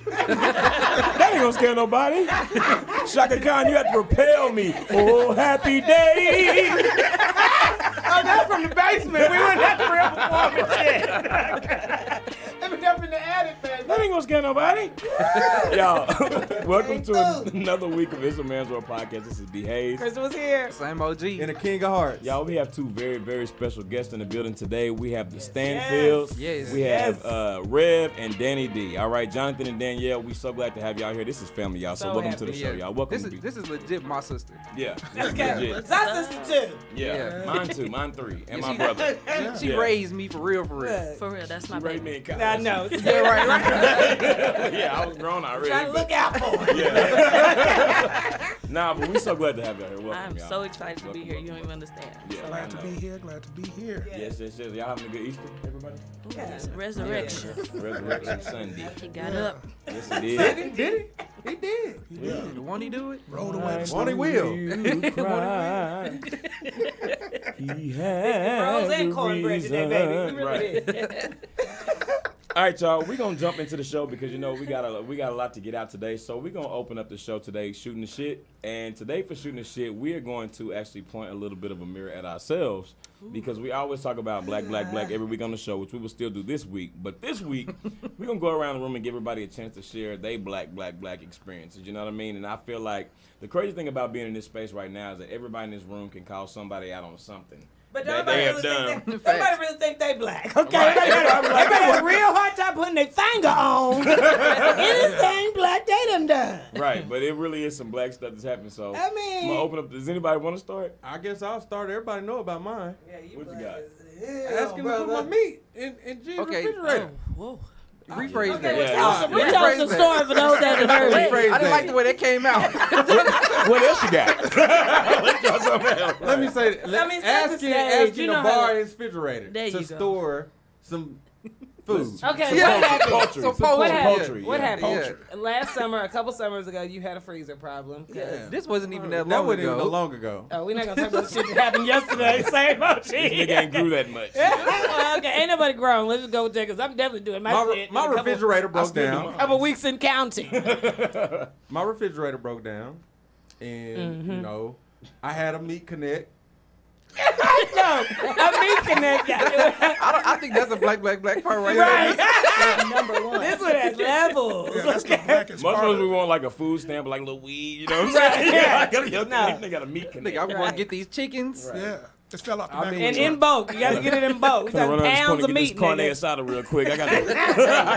That ain't gonna scare nobody. Shaka Khan, you have to repel me. Oh, happy day. Oh, that's from the basement. We wouldn't have the real performance yet. Let me up in the attic, man. That ain't gonna scare nobody. Y'all, welcome to another week of It's a Man's World Podcast. This is Dee Hayes. Krista was here. Same OG. And the King of Hearts. Y'all, we have two very, very special guests in the building today. We have the Stanfields. Yes. We have Rev and Danny D. All right, Jonathan and Danielle, we so glad to have y'all here. This is family, y'all. So welcome to the show, y'all. Welcome. This is legit my sister. Yeah. Okay. Legit. That's sister too. Yeah. Mine too. Mine three. And my brother. She raised me for real. For real, that's my She raised me baby. in college. I know. Yeah, right. Yeah, I was grown already. Trying to look out for it. Yeah. Nah, but we so glad to have y'all here. Welcome, I'm y'all. so excited to be here. You don't even understand. Yeah, Glad to be here. Glad to be here. Yes. Y'all having a good Easter, everybody? It's Resurrection. Resurrection Sunday. He got up. Yes, it is. Did he? He did. Yeah. Won't he do it? Roll away the Won't he will? You cry. He had Rolls and a cornbread today, baby. We really Right. did. All right, y'all. We're gonna jump into the show because we got a lot to get out today. So we're gonna open up the show today, shooting the shit. And today for shooting the shit, we are going to actually point a little bit of a mirror at ourselves because we always talk about black every week on the show, which we will still do this week. But this week, we're gonna go around the room and give everybody a chance to share their black experiences. You know what I mean? And I feel like the crazy thing about being in this space right now is that everybody in this room can call somebody out on something. But that nobody they have really done. think nobody really think they black. Okay, Right. everybody have a real hard time putting their finger on anything black they done. Right, but it really is some black stuff that's happening. So I mean- I'm gonna open up. Does anybody want to start? I guess I'll start. Everybody know about mine. Yeah, you What you black got? as hell, Asking to put my meat in G's Okay. refrigerator. Whoa. Rephrase Okay, that. Yeah. tell us the story for those that haven't heard it. I didn't like the way that came out. What else you got? Let's try something else. Let me say, I mean, set the stage. asking You to know borrow how- his refrigerator There to you go. store some food. Okay, Yeah. what happened? Poultry. So Some poultry. poultry. What yeah. happened? Last summer, a couple summers ago, you had a freezer problem. Yeah. This wasn't even that That long wasn't even ago. long ago. Oh, we're not gonna talk about the shit that happened yesterday. Same OG. This nigga ain't grew that much. Well, okay, ain't nobody grown. Let's just go with that because I'm definitely doing my shit. My in a couple- refrigerator broke down. Couple weeks in counting. My refrigerator broke down, and you know, I had a meat connect. No, a meat connect. I think that's a black part right Right. there. Number one. This one has levels. Yeah, that's the blackest Most part of us of we it. want like a food stamp, like a little weed. You know what I'm saying? Yeah. They got a meat Nigga, connect. I'm going to get these chickens. Yeah, just fell off the I back mean- of And the in bulk. You got to get it in bulk. We Gonna run got around this pounds corner of and get meat, this carne nigga. asada real quick. I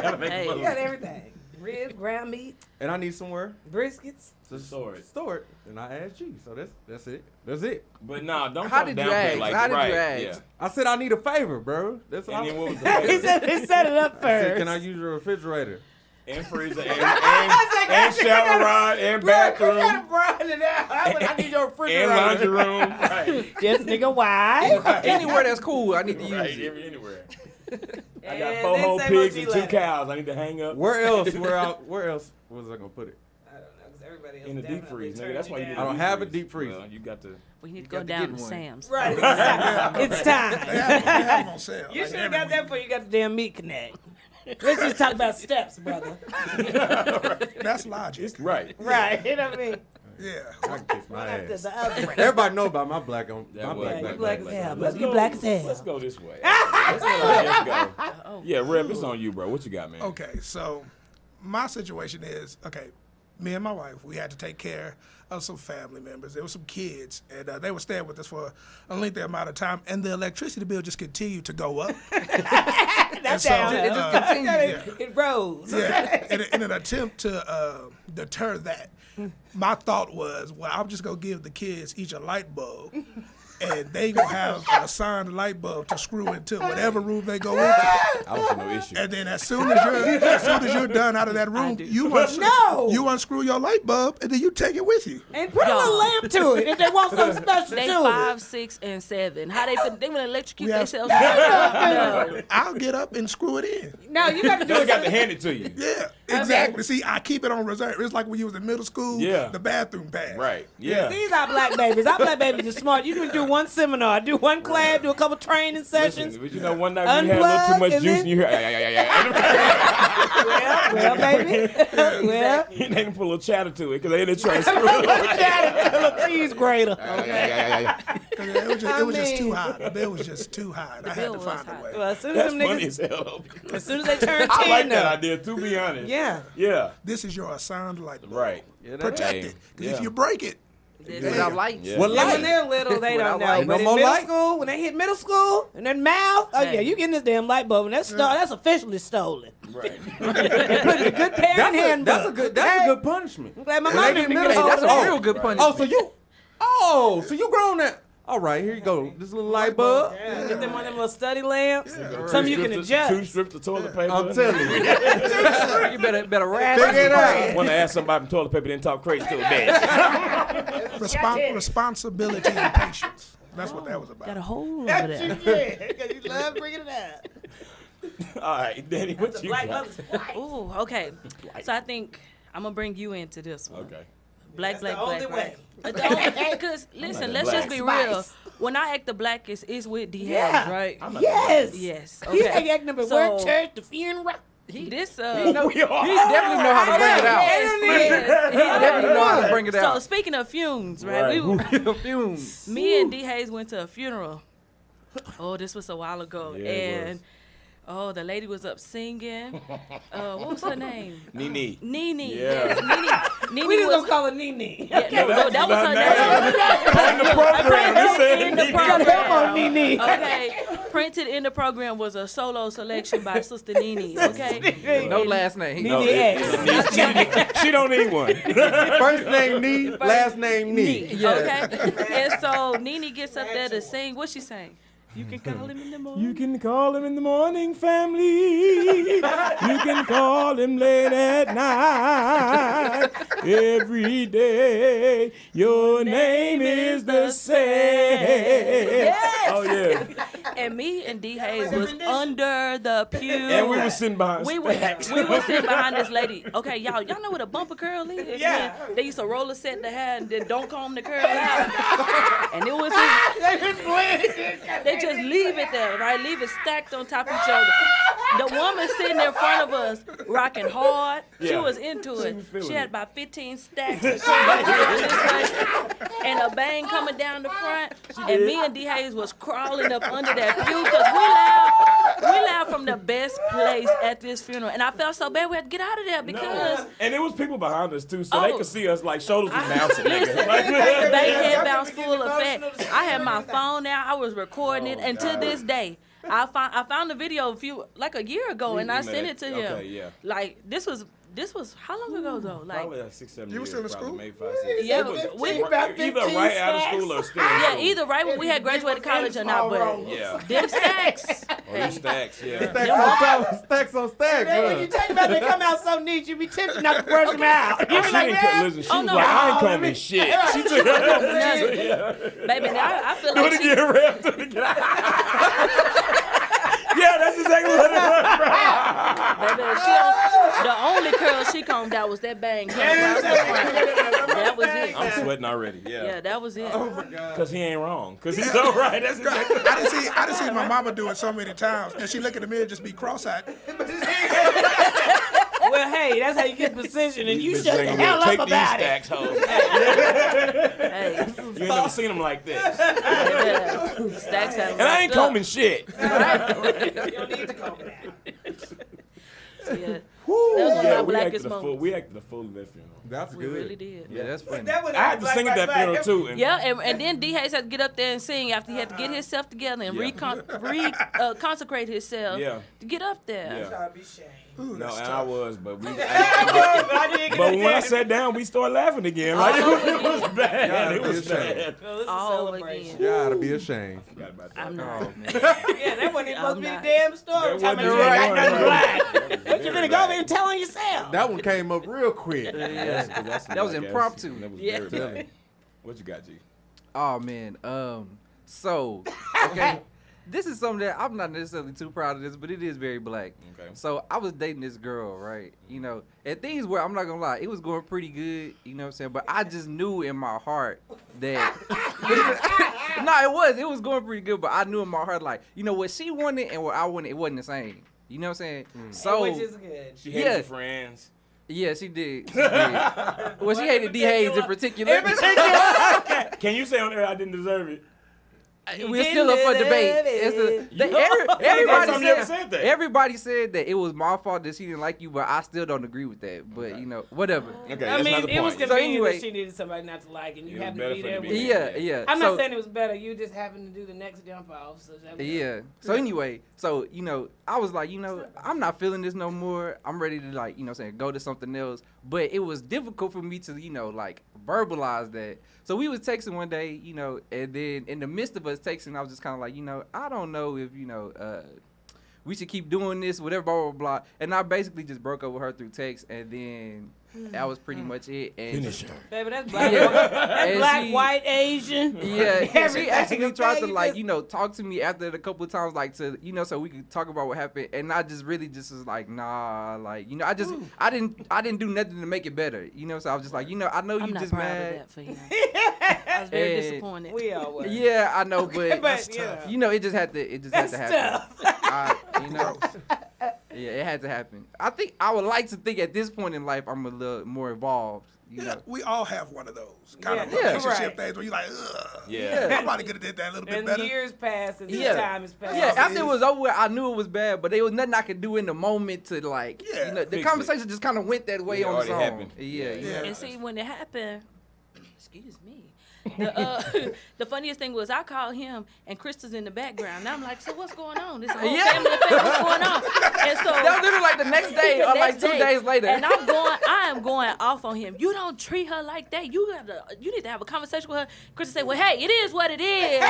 gotta make Hey. a You got everything. Ribs, ground meat, And I need somewhere briskets. to Store it. store it. And I asked you, so that's it. That's it. But nah, don't How come did you down ask? like How did you right. ask? Yeah. I said I need a favor, bro. That's all. And then what was the He favor? said he set it up I said, first. can I use your refrigerator? And freezer and shower rod and Look, you bathroom gotta broaden it out. I need your and refrigerator. laundry room. Right. This nigga, why? Anywhere that's cool, I need to use Right. it. Anywhere. I got And 4 then whole same pigs OG and 2 left. cows. I need to hang up. Where else? Where else was I gonna put it? I don't know, because everybody else In the deep definitely freeze, nigga. turned That's me why you down. did I don't have a deep freezer. Well, you got to. We need to got go to down get to one. Sam's. Right, it's time. They have them on sale. You like should have every got that week. before you got the damn meat connect. Let's just talk about steps, brother. That's logic. Right. Right, you know what I mean? Yeah. I can kiss my Not ass. the other way. Everybody know about my black on That my was black. Yeah, you black, black black, as hell, black. brother. You black as hell. Let's go this way. Let's go. Yeah, Reb, it's on you, bro. What you got, man? Okay, so my situation is, okay, me and my wife, we had to take care of some family members. There were some kids, and they were staying with us for a lengthy amount of time, and the electricity bill just continued to go up. That's so, down. it just continued. It rose. Yeah, in an attempt to deter that, my thought was, well, I'm just going to give the kids each a light bulb, and they going to have an assigned light bulb to screw into whatever room they go into. I don't see no issue. And then as soon as you're done out of that room, you unscrew your light bulb and then you take it with you. And put a little lamp to it if they want something special They to 5, 6, and 7. How they want to electrocute We have- themselves? No. I'll get up and screw it in. it. No, you got to do They it. got to hand it to you. Yeah, exactly. See, I keep it on reserve. It's like when you was in middle school, Yeah. the bathroom pad. Right. Yeah. These are black babies. Our black babies are smart. You can do one seminar, do one class, do a couple training sessions. Listen, but you know, one night we had a little too Unplug, much and juice then- and you hear, Well, baby. Well, They didn't put a little chatter to it because they didn't try to screw it up. a little cheese grater. It was just too high. The bill was just too high. I had bill to was find high. a way. Well, as soon as That's them funny niggas, as hell. as soon as they turn 10, I like that though. idea, to be honest. Yeah. Yeah. This is your assigned light bulb. Right. Yeah, Protect Hey, it. Because yeah. if you break it, Without lights. Yeah. What And light? when they're little, they don't know. Without But in no more middle light? school, when they hit middle school, and their mouth, oh yeah, you getting this damn light bulb, and that's officially stolen. Right. Put in a good parent handbook. That's a good punishment. I'm glad my When mom they didn't get get middle- hold That's of a that. real good punishment. So you grown now. All right, here you go. This little light bulb. Yeah, get them one of them little study lamps. Two Some you can strips adjust. Two strips of toilet paper. I'm telling you. You better rat. Figure it out. Want to ask somebody from toilet paper didn't talk crazy to a bitch. Responsibility and patience. That's what that was about. Got a hole over there. Yeah, because you love bringing it up. All right, Danny, what you Black got? mother's wife. Ooh, okay. So I think I'm gonna bring you into this one. Okay. Black, That's black, the black, only right? Because listen, let's just be Black real. spice. When I act the blackest, it's with Dee Hayes, Yeah. right? Yes. Yes. He Okay. acting up at So, work, church, the funeral. This We are. He definitely know how to bring it out. Yes, He definitely know how to bring it So out. speaking of fumes, right? Right. Fumes. Me and Dee Hayes went to a funeral. Oh, this was a while ago, Yeah, it and the lady was up singing. What was her name? Nene. Nene. Yeah. Yes, Nene We just was. gonna call her Nene. Yeah, no, that was her In name. the program, you said In the Nene. Gotta help on program. Nene. Okay, printed in the program was a solo selection by Sister Nene. Okay, No last name. No, Nene she don't need one. First name Nee, last name Nee. Okay, and so Nene gets up there to sing. What she sang? You can call him in the morning. You can call him in the morning, family. You can call him late at night. Every day, your name is the same. Yes. Oh, yeah. And me and Dee Hayes was under the pew. And we were sitting behind We were stacks. sitting behind this lady. Okay, y'all know what a bumper curl is? Yeah. When they used to roller set the hair and then don't comb the curl out. And it was they just leave it there, right? Leave it stacked on top of each other. The woman sitting in front of us, rocking hard. She Yeah. was into She it. was feeling She had it. about 15 stacks of this way, and a bang coming down the front. And me and Dee Hayes was crawling up under that pew because we laughed from the best place at this funeral. And I felt so bad we had to get out of there because No. And there was people behind us, too, so they Oh. could see us like shoulders was bouncing. Listen, nigga. Like, the head bounce full effect. I had my phone out. I was recording it, and to God. this day, I found the video a year ago, and I sent it to him. Okay, yeah. Like this was how long ago though? Like Probably like 6, 7 You years. was still in probably, school? Maybe 5, 6. Yeah, It was we- about either 15 right out of stacks. school or still in yeah, school. either right when we had graduated college or not, but Yeah. them stacks. Or them stacks, yeah. Stacks on stacks. Then when you talk about they come out so neat, you be tempted not to brush them out. You Oh, be she like, didn't man, listen. She Oh, was no. like, I ain't Oh, combing shit. She took her Baby, now I feel Do like it again, Ref. Do it again. Yeah, that's exactly what it was, bro. baby, the only curl she combed out was that bang. That was it. I'm sweating already. Yeah, Yeah. that was it. Because he ain't wrong. Because he's so right. That's exactly I done see my mama do it so many times, and she look in the mirror and just be cross-eyed. well, hey, that's how you get precision, and you Bitch shut the ain't hell gonna up take these about it. stacks, hoes. Hey, You ain't never seen them like this. baby, stacks had And I ain't combing shit. You don't need to comb it out. Yeah. That was one Yeah, of my blackest we moments. acted a fool at that funeral. That's We good. really did. Yeah, that's funny. That I had to sing at that funeral, too. And Yeah, and then D. Hayes had to get up there and sing after he had to get himself together and Yeah. consecrate himself Yeah. to get up there. Yeah. I'd be ashamed. Ooh, No, that's and tough. I was, but we. I didn't get But it when I down. sat down, we started laughing again. Like it was bad. Gotta It be was ashamed. bad. Well, this is a All celebration. again. You gotta be ashamed. Forgot about that. I'm not. Yeah, that wasn't even supposed to I'm be the not. damn story. That Talking about wasn't you ain't right. got nothing black. But But you're gonna go over and tell on yourself. That one came up real quick. That was impromptu. That was Yeah. very bad. What you got, G? Oh man. So okay. This is something that I'm not necessarily too proud of this, but it is very black. Okay. So I was dating this girl, right? You know, and things where I'm not gonna lie, it was going pretty good, you know what I'm saying? But I just knew in my heart that no, it was going pretty good, but I knew in my heart, like, you know, what she wanted and what I wanted, it wasn't the same. You know what I'm saying? So which is good. She hated your friends. Yeah, she did. She did. Well, she hated Dee Hayes in particular. Can you say on there I didn't deserve it? We're still up for debate. Everybody said that it was my fault that she didn't like you, but I still don't agree with that. But you know, whatever. Okay, I mean, it was So convenient anyway, that she needed somebody not to like, and you happened to better be for there the with beginning. her. yeah. I'm So- not saying it was better. You just happened to do the next jump off. So that was Yeah. So anyway, so you know, I was like, you know, I'm not feeling this no more. I'm ready to like, you know, go to something else. But it was difficult for me to, you know, like verbalize that. So we was texting one day, you know, and then in the midst of us texting, I was just kind of like, you know, I don't know if, you know, we should keep doing this, whatever, blah, blah, blah. And I basically just broke up with her through text, and then that was pretty much it. And Finish her. Baby, that's black, Yeah. that's And black, she- white, Asian. Yeah, she Everything, actually tried to okay? like, you know, talk to me after it a couple of times, like to, you know, so we could talk about what happened. And I just really just was like, nah, like, you know, I didn't do nothing to make it better, you know. So I was just like, you know, I know I'm you not just proud mad. of that for him. I was very And- disappointed. We all were. Yeah, I know, but But, you know, it just had to That's happen. You know, yeah, it had to happen. I think I would like to think at this point in life I'm a little more involved. You Yeah, know, we all have one of those kind of Yeah, relationship right. things where you're like, ugh. Yeah. I probably could have did that a little bit And better. years passed, and Yeah. time has passed. yeah. After it was over, I knew it was bad, but there was nothing I could do in the moment to like, Yeah, you know, the fix conversation just kind of went that way It on its already own. happened. Yeah. Yeah. And see, when it happened, excuse me, the funniest thing was I called him and Krista's in the background. And I'm like, so what's going on? This whole Yeah. family affair, what's going on? And so That was literally like the next day the or like next 2 day, days later. and I am going off on him. You don't treat her like that. You need to have a conversation with her. Krista said, well, hey, it is what it is.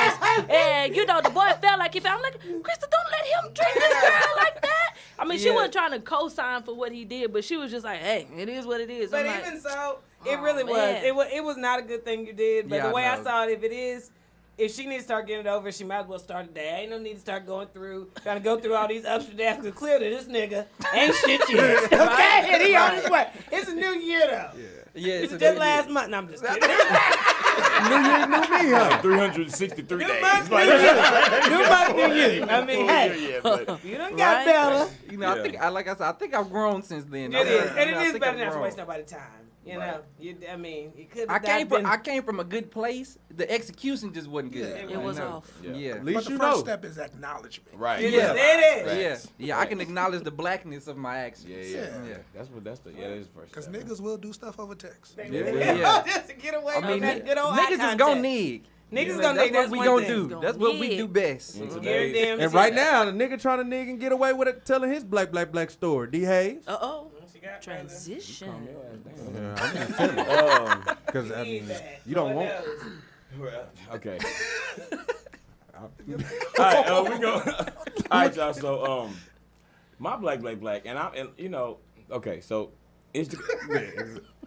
And you know, the boy felt like he felt. I'm like, Krista, don't let him treat this girl like that. I mean, she Yeah. wasn't trying to co-sign for what he did, but she was just like, hey, it is what it is. But I'm like, even so, it Oh, really man. was. It was not a good thing you did. But Yeah, the way I I know. saw it, if she needs to start getting it over, she might as well start today. Ain't no need to start trying to go through all these ups and downs. Because clearly this nigga ain't shit yet. Okay? And he on his way. It's a new year, though. yeah, It's a just new last year. month. No, I'm just kidding. Like 363 New days. month, Like- new year. New month, new year. I mean, Yeah, hey, yeah, but you done got Right? better. You know, Yeah. I think, like I said, I think I've grown since then. It is. And I it is think better I've not to grown. waste nobody's time. You know, I mean, it could I have been. came from a good place. The execution just wasn't good. Yeah. It you was know? off. Yeah. Yeah. At But least the you first know. step is acknowledgement. right. It Yeah. is. It is. Yeah, yeah, I can acknowledge the blackness of my actions. Yeah. Yeah. That is the first Because step. niggas will do stuff over text. Yeah. Just to get away I from mean, that good old eye niggas is contact. gonna nig. Niggas You know, gonna that's nig, what that's we one gonna thing. do. That's what we Nig. do best. In You're today's- damn And shit. right now, the nigga trying to nig and get away with it, telling his black story. Dee Hayes. Uh-oh. She got Transition. Yeah, I'm just telling. Because I mean, you don't want. Okay. All right, we go. All right, y'all. So, my black, and you know, okay. So it's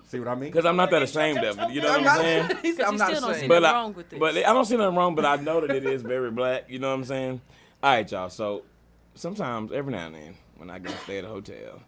See what I mean? because I'm not that ashamed of it. You know what I'm saying? He said, Because I'm you not still don't see ashamed. But nothing I, wrong with this. but I don't see nothing wrong. But I know that it is very black. You know what I'm saying? All right, y'all. So sometimes, every now and then, when I go stay at a hotel,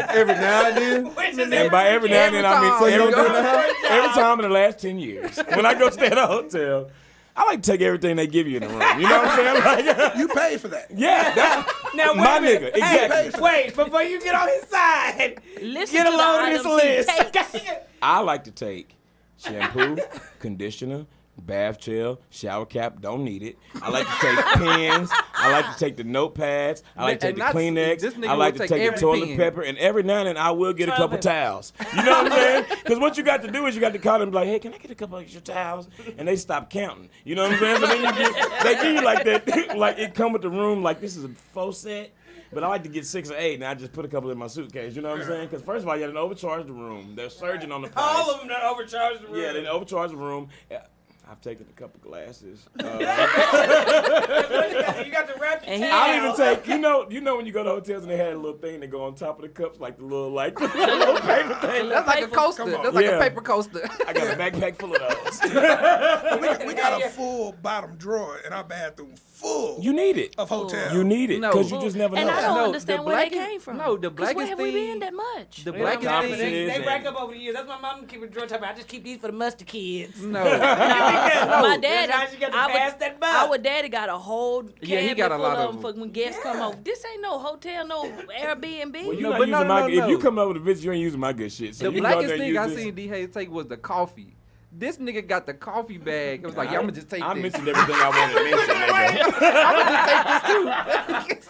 Every now and then. and by every now and then I mean Every every, time. every time in the last 10 years, when I go stay at a hotel, I like to take everything they give you in the room. You know what I'm saying? Like, You pay for that. yeah, that's Now, my wait a minute. nigga. Exactly. Hey, wait, before you get on his side, Listen get to a the load of this items he list. takes. I like to take shampoo, conditioner, bath gel, shower cap, don't need it. I like to take pens. I like to take the notepads. I like to take And the not- Kleenex. this nigga I like will to take take the every toilet pen. pepper. And every now and then I will get a couple Toilet. towels. You know what I'm saying? Because what you got to do is you got to call them and be like, hey, can I get a couple extra towels? And they stop counting. You know what I'm saying? So then they give you like that. Like it come with the room like this is a faux set. But I like to get 6 or 8, and I just put a couple in my suitcase. You know what I'm saying? Because first of all, you got to overcharge the room. They're surging on the price. All of them done overcharged the room. Yeah, they overcharge the room. Yeah, I've taken a couple glasses. You got the wrap And he- I'll even take, you know when you go to hotels and they had a little thing that go on top of the cups, like the little little paper thing. That's like a Paper. coaster. Come on. That's like Yeah. a paper coaster. I got a backpack full of those. We got a full bottom drawer in our bathroom full You need it. of hotels. You need it No. because you just never And know. I don't No, understand the where they blackest- came from. no, the 'Cause where blackest have we thing- been that much? The They, blackest Conferences thing. they and- rack up over the years. That's my mom keep a drawer type. I just keep these for the mustard kids. No. Give me My daddy, Sometimes you got to pass that bus. our daddy got a whole cabinet he got a full lot of of them for when guests come over. This ain't no hotel, no Airbnb. Well, you No, not but using no, my. no, If you no. come over to visit, you ain't using my good shit. So The you can go blackest there and thing I use this. seen D Hayes take was the coffee. This nigga got the coffee bag. It was like, yeah, I'm gonna just take I this. mentioned everything I wanted to mention, nigga.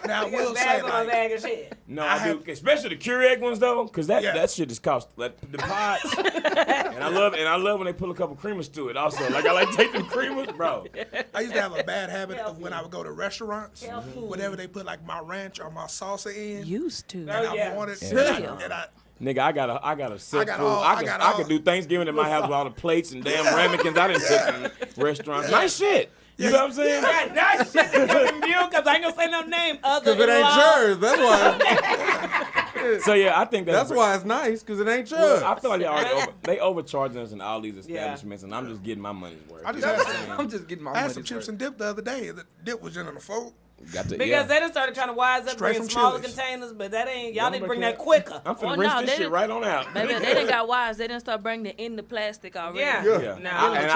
Now, I will say, Bag on a like, bag of shit. No, I do, especially the Keurig ones though, because that shit is cost. Like, the pods, and I love when they put a couple creamers to it. Also, like I like to take them creamers, bro. I used to have a bad habit of when I would go to restaurants, whenever they put like my ranch or my salsa in, Used to. and I yeah. wanted, Yeah. and I Nigga, I got a set got full. all- I I could do Thanksgiving at my house with all the plates and damn ramekins I didn't take in restaurants. Nice shit. You know what I'm saying? Yeah, that shit that come in view, because I ain't gonna say no name other Because it than ain't law. yours. That's why. So yeah, I think That's why it's nice, because it ain't yours. Well, I feel like they overcharging us in all these establishments, and I'm just getting my money's worth. I just had some, I'm just getting my I money. had some chips and dip the other day. The dip was in a fork. Got to, Because they done started trying to wise up, Straight bringing from smaller Chili's. containers, but that ain't, y'all need to bring Don't that quicker. I'm finna Oh, rinse no, this they shit didn't- right on out. Baby, they done got wise. They done start bringing it in the plastic already. Yeah. Yeah. Nah, and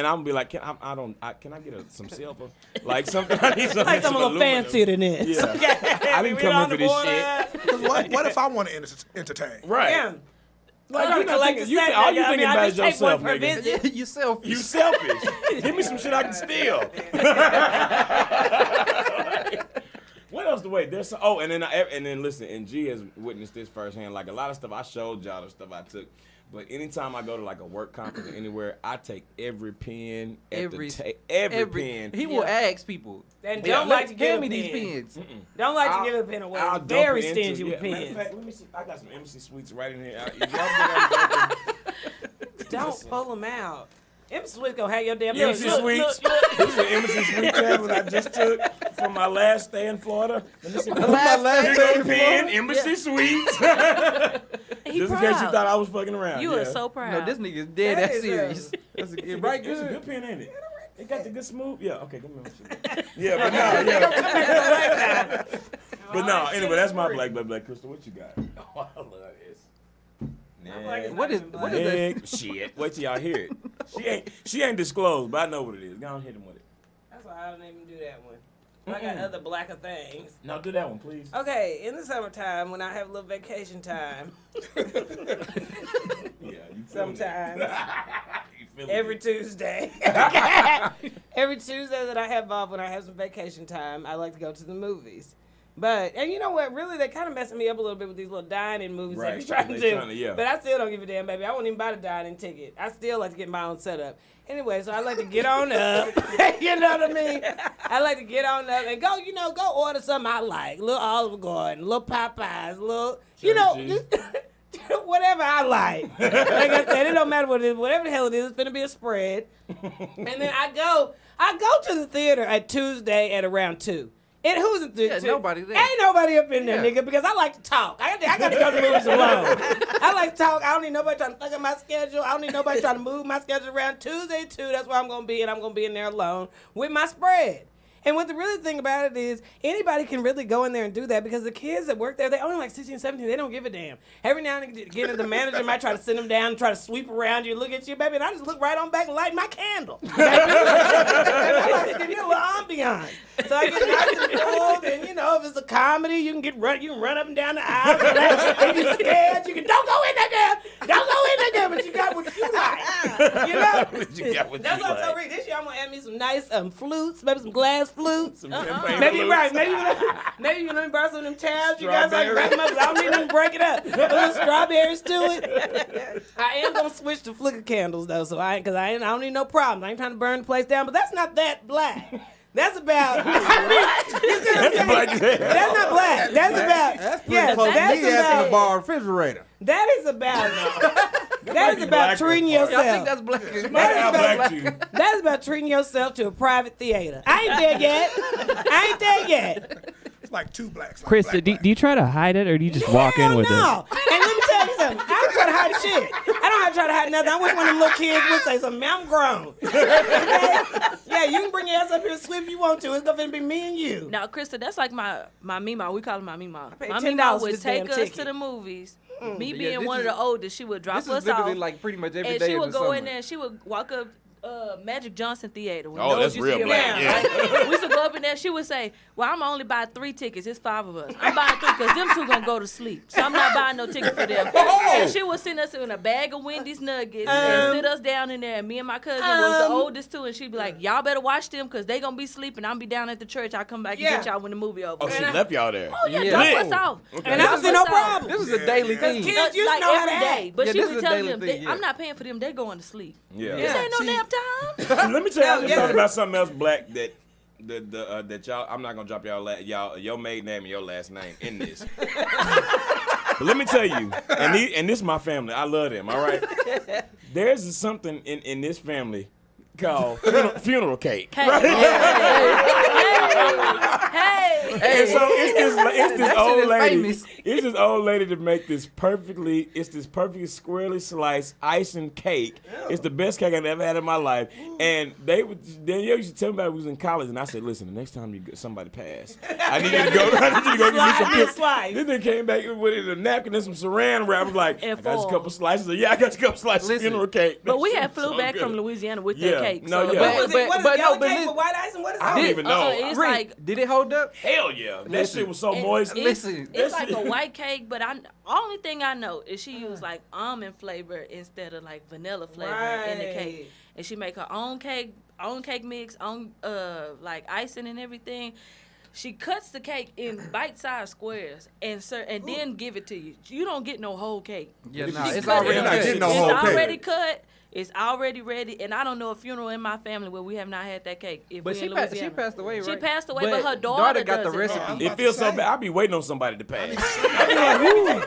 I'm gonna be like, can I get some silver? Like something. I need something. like something a little aluminum. fancier than this. Yeah. Okay. I didn't We come on in for the this border. shit. 'Cause what if I want to entertain? Right. Yeah. Like, I'm you trying to collect the you set, all nigga. you I thinking mean, I about is just take one yourself, per nigga. visit. You selfish. You selfish. Give me some shit I can steal. What else to wait? There's some, and then listen, and G has witnessed this firsthand. Like a lot of stuff I showed y'all the stuff I took. But anytime I go to like a work conference or anywhere, I take every pen every pen. He will ask people. And don't like to give hand a me these pen. pens. Don't like to give a pen away. I'll dump Very it into- stingy with matter of pens. fact, let me see. I got some MC Sweets right in here. Don't pull them out. M. Swift gonna have your damn MC Sweets. This is an MC Sweet tablet I just took from my last stay in Florida. Let me see. My last Here day go in the pen, Embassy Suites. He Just in proud. case you thought I was fucking around. You yeah. are so proud. No, this nigga's dead That that is, serious. That's a It's right It's a good. good pen, ain't it? It got the good smooth. Yeah, okay, give me one. Yeah, but no, yeah. But no, anyway, that's my black Krista. What you got? Oh, I love this. What is that? Nick, shit. Wait till y'all hear it. She ain't disclosed, but I know what it is. Go on, hit him with it. That's why I don't even do that one. I got other blacker things. No, do that one, please. Okay, in the summertime when I have a little vacation time, Yeah, you sometimes you feeling every it. Tuesday, every Tuesday that I have off when I have some vacation time, I like to go to the movies. But, and you know what, really, they kind of messing me up a little bit with these little dining movies Right, they be trying to they do. trying to, yeah. But I still don't give a damn, baby. I won't even buy the dining ticket. I still like to get my own setup. Anyway, so I like to get on up. You know what I mean? I like to get on up and go, go order something I like. Little Olive Garden, little Popeyes, little, Churches. whatever I like. Like I said, it don't matter what it is. Whatever the hell it is, it's finna be a spread. And then I go to the theater at Tuesday at around 2. And who's in the Yeah, nobody there. Ain't nobody up in there, Yeah. nigga, because I like to talk. I got to go to movies alone. I like to talk. I don't need nobody trying to fuck up my schedule. I don't need nobody trying to move my schedule around. Tuesday, 2, that's where I'm going to be, and I'm going to be in there alone with my spread. And what the really thing about it is, anybody can really go in there and do that because the kids that work there, they only like 16, 17, they don't give a damn. Every now and again, the manager might try to sit them down and try to sweep around you, look at you, baby, and I just look right on back and light my candle. I like to give me a little ambiance. So I get nice and cool, and if it's a comedy, you can run up and down the aisle. If you're scared, you can, don't go in there, girl. Don't go in there, girl, but you got what you like. You know? But you got what That's you what I'm like. so ready. This year I'm gonna add me some nice flutes, maybe some glass flutes. Some champagne Maybe flutes. right. Maybe you let me borrow some of them tabs. You guys like Strawberry. wrap them up. I don't need them to break it up. Put little strawberries to it. I am gonna switch to flicker candles though, so I don't need no problems. I ain't trying to burn the place down, but that's not that black. That's about. You see what I'm saying? Black as hell. That's not black. That's about. That's pretty Yeah, close to that's me asking about. the bar refrigerator. That is about. That might is be about black treating part. yourself. I think that's black. Might out black you. That is about treating yourself to a private theater. I ain't there yet. I ain't there yet. It's like two blacks. Like Krista, black, do you try to hide it or do you just walk in Hell with no. And let me tell you something. I don't try to hide shit. I don't have to try to hide nothing. I wish one of them little kids would say something. I'm grown. Okay? Yeah, you can bring your ass up here and sweep if you want to. It's gonna be me and you. Now, Krista, that's like my Mima. We call her my Mima. paid My $10 Mima for would this take damn us ticket. to the movies. Me Yeah, being this one of is- the oldest, she would drop This is us literally off. like pretty much every And day she of would the go summer. in there and she would walk up Magic Johnson Theater. When Oh, those that's used to real get black, around, yeah. right? We used to go up in there. She would say, "Well, I'm only buying 3 tickets. It's 5 of us. I'm buying 3 because them 2 gonna go to sleep. So I'm not buying no ticket for them." And she would send us in a bag of Wendy's nuggets and sit us down in there. And me and my cousin was the oldest too, and she'd be like, "Y'all better watch them because they gonna be sleeping. I'm be down at the church. I'll come back and get y'all when the movie over." Oh, she left y'all there. Oh, yeah, Yeah. drop us off. Okay. And I was in no Drop us off. problem. This was a daily thing. kids used to Like know how every to day. act. But Yeah, she this would is a tell daily them, thing, yeah. I'm not paying for them. They're going to sleep. Yeah. This ain't no nap time. Let me tell you, I just Yeah. thought about something else, Black, that y'all. I'm not gonna drop your maiden name and your last name in this. But let me tell you, and this is my family. I love them. All right. There's something in this family called funeral cake. Hey, hey. And so it's this That old shit is lady. famous. It's this old lady to make this perfectly squarely sliced icing cake. It's the best cake I've ever had in my life. And Danielle used to tell me about it when we was in college, and I said, "Listen, the next time somebody pass, I need you to go get me some pictures." Slice. Then they came back with a napkin and some saran wrap. I was like, And "I got you a foil. couple slices." I got you a couple slices of Listen, funeral cake. But we That had shit flew so back good. from Louisiana with Yeah. that cake. No, so yeah. What is it? What is but it? Yellow no, but cake li- with white icing? What is I it? don't even know. It's Rick, like did it hold up? Hell yeah. That shit was so and moist. Listen. It's like a white cake, but only thing I know is she used like almond flavor instead of like vanilla flavor in the Right. cake, and she make her own cake mix, own like icing and everything. She cuts the cake in bite-sized squares and then give it to you. You don't get no whole cake. Yeah, She nah, it's cut already it. You're not cut. getting no It's whole cake. already cut. It's already ready, and I don't know a funeral in my family where we have not had that cake. If But we she in passed Louisiana. away, right? She passed away, but her daughter got the does it. recipe. It feels so bad. I be waiting on somebody to pass. I be like, "Ooh,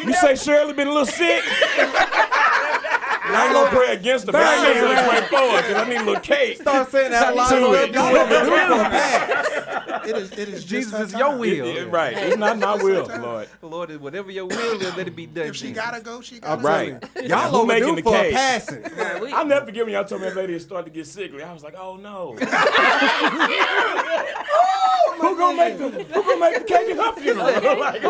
you say Shirley been a little sick?" And I ain't gonna pray against her, but I ain't gonna pray for her because I need a little cake. Start saying that a lot. To Y'all it. overdue for a pass. It is Jesus just her is your time. will. Right. It's not my will, Lord. Lord, whatever your will is, let it be done. If she gotta go, she I'm gotta Right. go. Y'all Who making overdue the for a cake? passing. We- I'll never forget when y'all told me that lady had started to get sickly. I was like, "Oh no." Who gonna make the cake at her funeral? Like,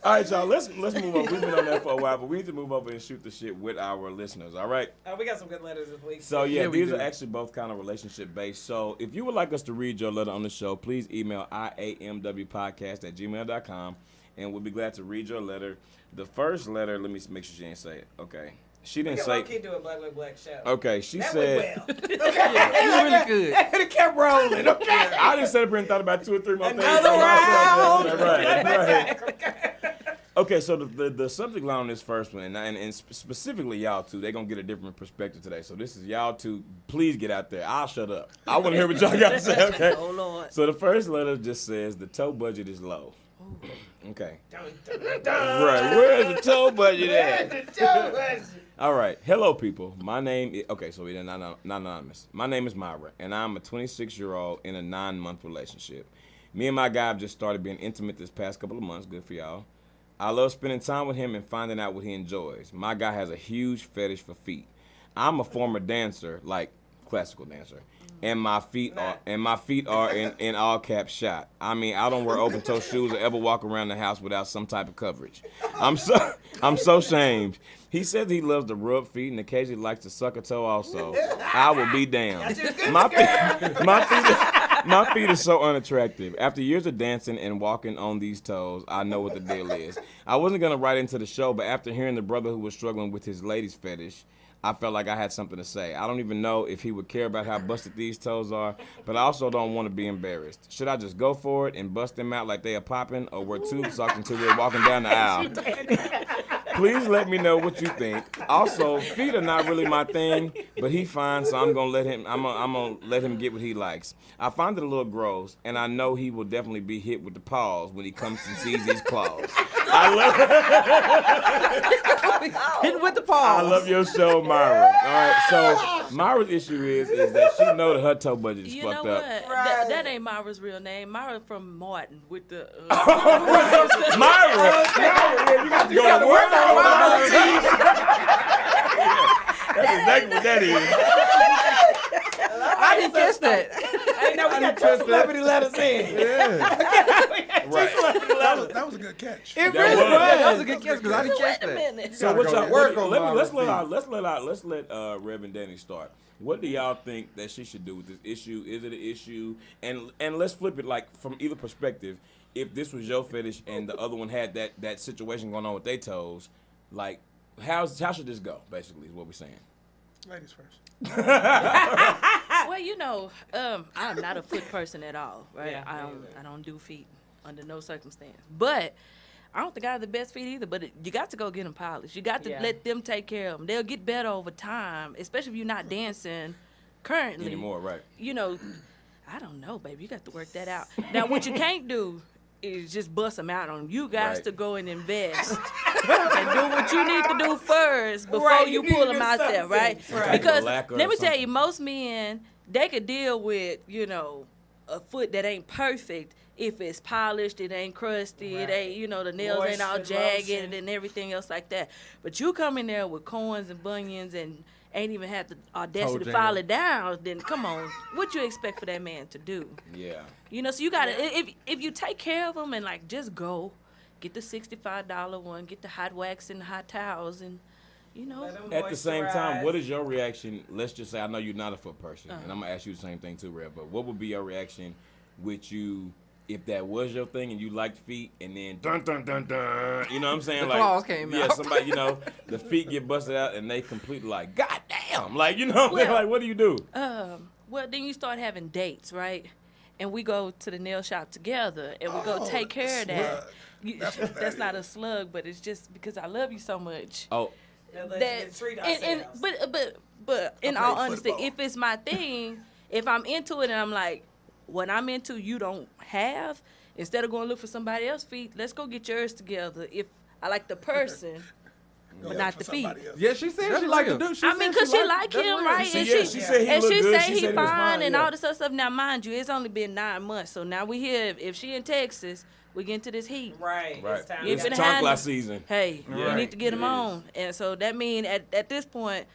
all right, y'all. Let's move on. We've been on that for a while, but we need to move over and shoot the shit with our listeners. All right. We got some good letters this week. So yeah, Yeah, we these do. are actually both kind of relationship based. So if you would like us to read your letter on the show, please email IAMWpodcast@gmail.com, and we'll be glad to read your letter. The first letter, let me make sure she didn't say it. Okay, she didn't say. Keep doing Black with Black show. Okay, she That said. went well. You really good. It kept rolling. Okay. I just sat up here and thought about 2 or 3 more things. Another for myself. round. Right. Okay, so the subject line on this first one, and specifically y'all two, they're going to get a different perspective today. So this is y'all two. Please get out there. I'll shut up. I want to hear what y'all got to say, okay? Oh, Lord. So the first letter just says, the tow budget is low. Okay. Dun, dun, dun. Right. Where's the tow budget Where's at? the Joe budget? All right. Hello, people. My name is, okay, so we're not anonymous. My name is Myra, and I'm a 26-year-old in a 9-month relationship. Me and my guy have just started being intimate this past couple of months. Good for y'all. I love spending time with him and finding out what he enjoys. My guy has a huge fetish for feet. I'm a former dancer, like classical dancer, and my feet are in all caps shot. I mean, I don't wear open toe shoes or ever walk around the house without some type of coverage. I'm so shamed. He says he loves to rub feet and occasionally likes to suck a toe also. I will be damned. My feet are so unattractive. After years of dancing and walking on these toes, I know what the deal is. I wasn't going to write into the show, but after hearing the brother who was struggling with his ladies fetish, I felt like I had something to say. I don't even know if he would care about how busted these toes are, but I also don't want to be embarrassed. Should I just go for it and bust them out like they are popping, or wear tube socks until we're walking down the aisle? Please let me know what you think. Also, feet are not really my thing, but he fine, so I'm gonna let him get what he likes. I find it a little gross, and I know he will definitely be hit with the paws when he comes and sees these claws. Hit with the paws. I love your show, Myra. All right, so Myra's issue is that she know that her toe budget is You fucked know up. what? That ain't Myra's real name. Myra from Martin with the. Myra, you got to go to work on Myra. That's exactly what that is. I didn't catch that. Hey, now we got two celebrity letters in. Right. That was a good catch. It That really was. was. That was a good catch because I didn't catch Wait a that. minute. So what Gotta go y'all to work on my let's let Reverend Danny start. What do y'all think that she should do with this issue? Is it an issue? And let's flip it like from either perspective. If this was your fetish and the other one had that situation going on with their toes, like how should this go? Basically, is what we're saying. Ladies first. Well, you know, I'm not a foot person at all, right? Yeah, I don't do feet under no circumstance. But I don't think I have the best feet either. But you got to go get them polished. You got to let them take care of them. They'll get better over time, especially if you're not dancing currently. Anymore, right? You know, I don't know, baby. You got to work that out. Now, what you can't do is just bust them out on them. You guys Right. to go and invest and do what you need to do first before Right, you you need pull to them do out there, right? something. Right. Because Black or let me tell something. you, most men, they could deal with, you know, a foot that ain't perfect if it's polished, it ain't crusty, it ain't, you know, the nails ain't all Moisture, jagged lotion. and everything else like that. But you come in there with corns and bunions and ain't even had the audacity to Toe file jam. it down, then come on, what you expect for that man to do? Yeah. You know, so you gotta if you take care of them and like just go, get the $65 one, get the hot wax and the hot towels, and you know, Let 'em At the same time, moisturize. what is your reaction? Let's just say I know you're not a foot person, and I'm gonna ask you the same thing too, Rev. But what would be your reaction with you if that was your thing and you liked feet, and then dun dun dun dun, you know what I'm saying? The like, claws came yeah, out. somebody, you know, the feet get busted out and they completely like, God damn, like you know, Well, like what do you do? well then you start having dates, right? And we go to the nail shop together, and we go take care of that. slug. You, That's what that that's not a is. slug, but it's just because I love you so much. Oh, Let's That treat and ourselves. but in I all play honesty, football. if it's my thing, if I'm into it and I'm like, what I'm into, you don't have. Instead of going look for somebody else's feet, let's go get yours together. If I like the person, Go but look not for the feet. somebody else. Yeah, she said That's she liked to real. do. She I said mean, cause she like that's him, real. right? See, And yeah, she, she said he and look she good. say She he said he was fine fine, and yeah. all this other stuff. Now, mind you, it's only been 9 months, so now we here. If she in Texas, we get into this heat. Right. right. It's time You It's finna to handle- chancla season. Hey, you Right. need to get him It is. on, and so that mean at this point,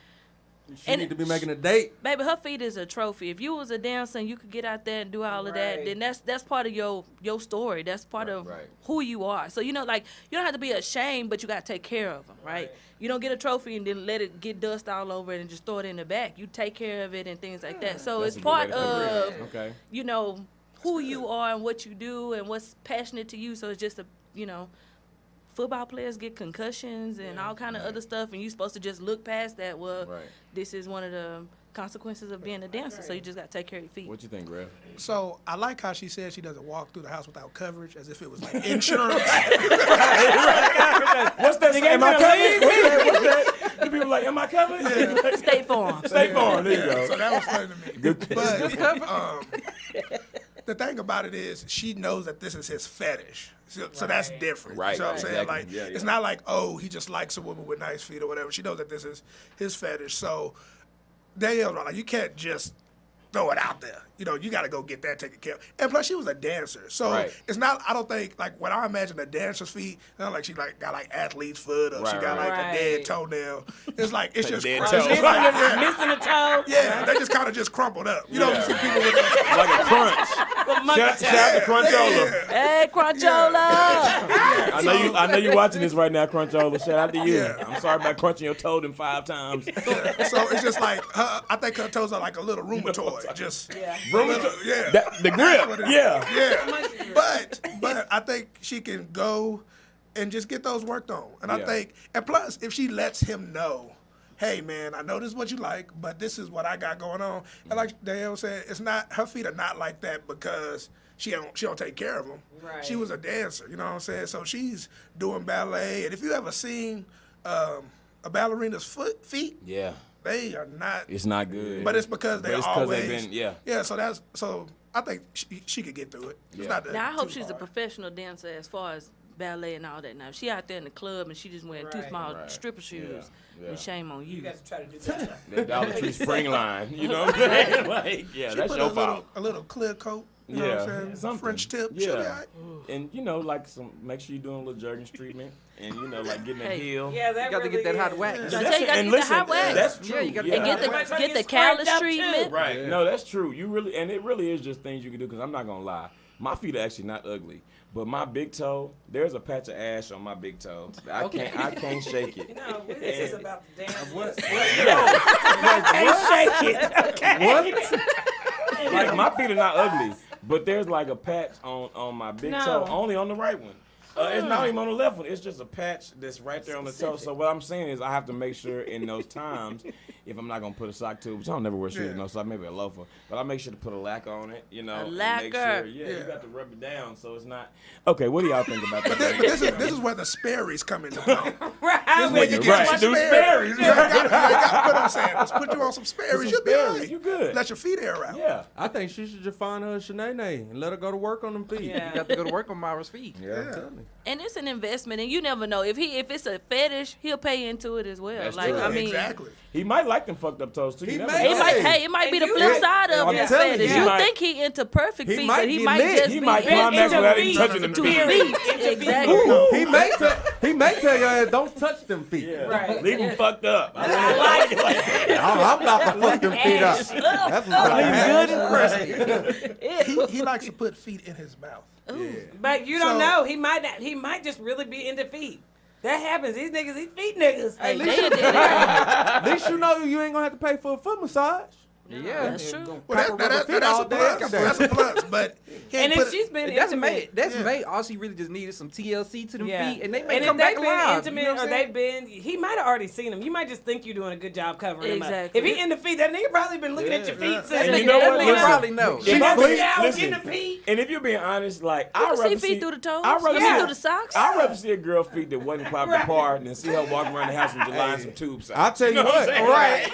She need to be making a date. baby, her feet is a trophy. If you was a dancer and you could get out there and do all of that, Right. then that's part of your story. That's part of right. who you are. So you know, like you don't have to be ashamed, but you gotta take care of them, right? You don't get a trophy and then let it get dust all over it and just throw it in the back. You take care of it and things like that. So That's it's a good way part to put it. of Okay. you know who you are and what you do and what's passionate to you. So it's just football players get concussions and all kind of other stuff, and you're supposed to just look past that. Well, Right. this is one of the consequences of being a dancer, so you just got to take care of your feet. What you think, Rev? So I like how she said she doesn't walk through the house without coverage, as if it was like insurance. What's that? Am I covered? What's that? The people like, am I covered? State Farm. State Farm. There you So go. that was funny to me. Good. But the thing about it is, she knows that this is his fetish. So that's different. Right, You know what I'm saying? exactly. Like, Yeah, yeah. it's not like, oh, he just likes a woman with nice feet or whatever. She knows that this is his fetish. So Danielle's right. Like, you can't just throw it out there. You know, you got to go get that taken care of. And plus, she was a dancer. So Right. it's not, I don't think, like, when I imagine a dancer's feet, it's not like she got like athlete's foot or she Right, got right. like a dead Right. toenail. It's like, it's just dead crushed. toe. It's like, yeah. Missing a toe. Yeah, they just kind of just crumpled up. You know, Yeah. you see people with the, Like a crunch. Shout out to Crunchola. Hey, Crunchola! I know you watching this right now, Crunchola. Shout out to you. Yeah. I'm sorry about crunching your toe them 5 times. so it's just like I think her toes are like a little rheumatoid. Just Rheumatoid? yeah. The grip. What it is. Yeah. Yeah. But I think she can go and just get those worked on. And I Yeah. think, and plus, if she lets him know, hey man, I know this is what you like, but this is what I got going on. And like Danielle said, it's not, her feet are not like that because she don't take care of them. Right. She was a dancer, you know what I'm saying? So she's doing ballet. And if you ever seen a ballerina's feet, Yeah. they are not. It's not good. But it's because they But it's 'cause always. they've been- yeah. Yeah. So I think she could get through it. It's Yeah. not that Now, I hope too she's a hard. professional dancer as far as ballet and all that. Now, if she out there in the club and she just wearing 2 Right. small Right. stripper shoes, Yeah. then shame on You you. got to try to do that. That Dollar Tree spring line. You know what I'm saying? Like, yeah, She that's put your a fault. little clear coat. You know what I'm saying? something. French tip. She'll be all Yeah, right. and you know, like make sure you're doing a little Jergens treatment, and you know, like getting a Hey. heel. Yeah, that You got to get really that hot is. wax. So I tell you, gotta and get the listen, hot wax. that's true. Yeah, you gotta And Yeah. get Everybody the get callus scraped up, too. treatment. Right. No, that's true. You really, and it really is just things you can do. Because I'm not gonna lie, My feet are actually not ugly, but my big toe, there's a patch of ash on my big toe. I can't shake it. No, this is about the damn. What? Can't shake it. Okay. What? Like my feet are not ugly, but there's like a patch on my big toe, only on the right one. It's not even on the left one. It's just a patch that's right there on the toe. So what I'm saying is I have to make sure in those times, if I'm not gonna put a sock to, which I don't never wear shoes with no sock, maybe a loafer, but I make sure to put a lacquer on it. You know, A and lacquer. Make sure, you got to rub it down so it's not. Okay, what do y'all think about that? But this is where the Sperry's come into play. Right. This is where you get some do Sperry's. Sperry's. You got what I'm saying. Let's put you on some Sperry's. You'll be all right. You good? Let your feet air out. Yeah. I think she should just find her a Nene and let her go to work on them feet. Yeah. You got to go to work on Myra's feet. Yeah. Tell me. And it's an investment, and you never know if it's a fetish, he'll pay into it as well. That's like true. I mean, Exactly. He might like them fucked up toes too. He You never may. know. it might be the And flip you- side of I'm his telling fetish. you. You He think he into perfect he feet, might but he get might lit. just He be might into climax without even feet. touching them feet. feet. Exactly. He may tell your ass don't touch them feet. Yeah. Right. Leave them fucked up. I like it. I'm not to fuck them feet up. That's what Good and He likes to put feet in his mouth. But you don't So- know. He might not. He might just really be into feet. That happens. These niggas, these feet niggas. Hey, Hey, they did it. At least you know you ain't gonna have to pay for a foot massage. Yeah. That's true. Well, that's a plus. That's a plus. But he and ain't if put she's been That's intimate, May. That's May. All she really just needed some TLC to them yeah. feet, and they may and come if back they've been alive. intimate you know what or I'm they've saying? been, he might have already seen them. You might just think you're doing a good job covering him up. Exactly. If he in the feet, that nigga probably been looking at your feet since. And the you know what? beginning. They Listen. probably know. If She I'm got the being- shower, listen, getting the feet. And if you're being honest, like You I'd can rather see see feet through the toes. I'd rather You see see through the socks. I'd rather see a girl feet that wasn't popped apart than see her walking around the house with July and some tubes. I'll tell you know what I'm what. saying? Right.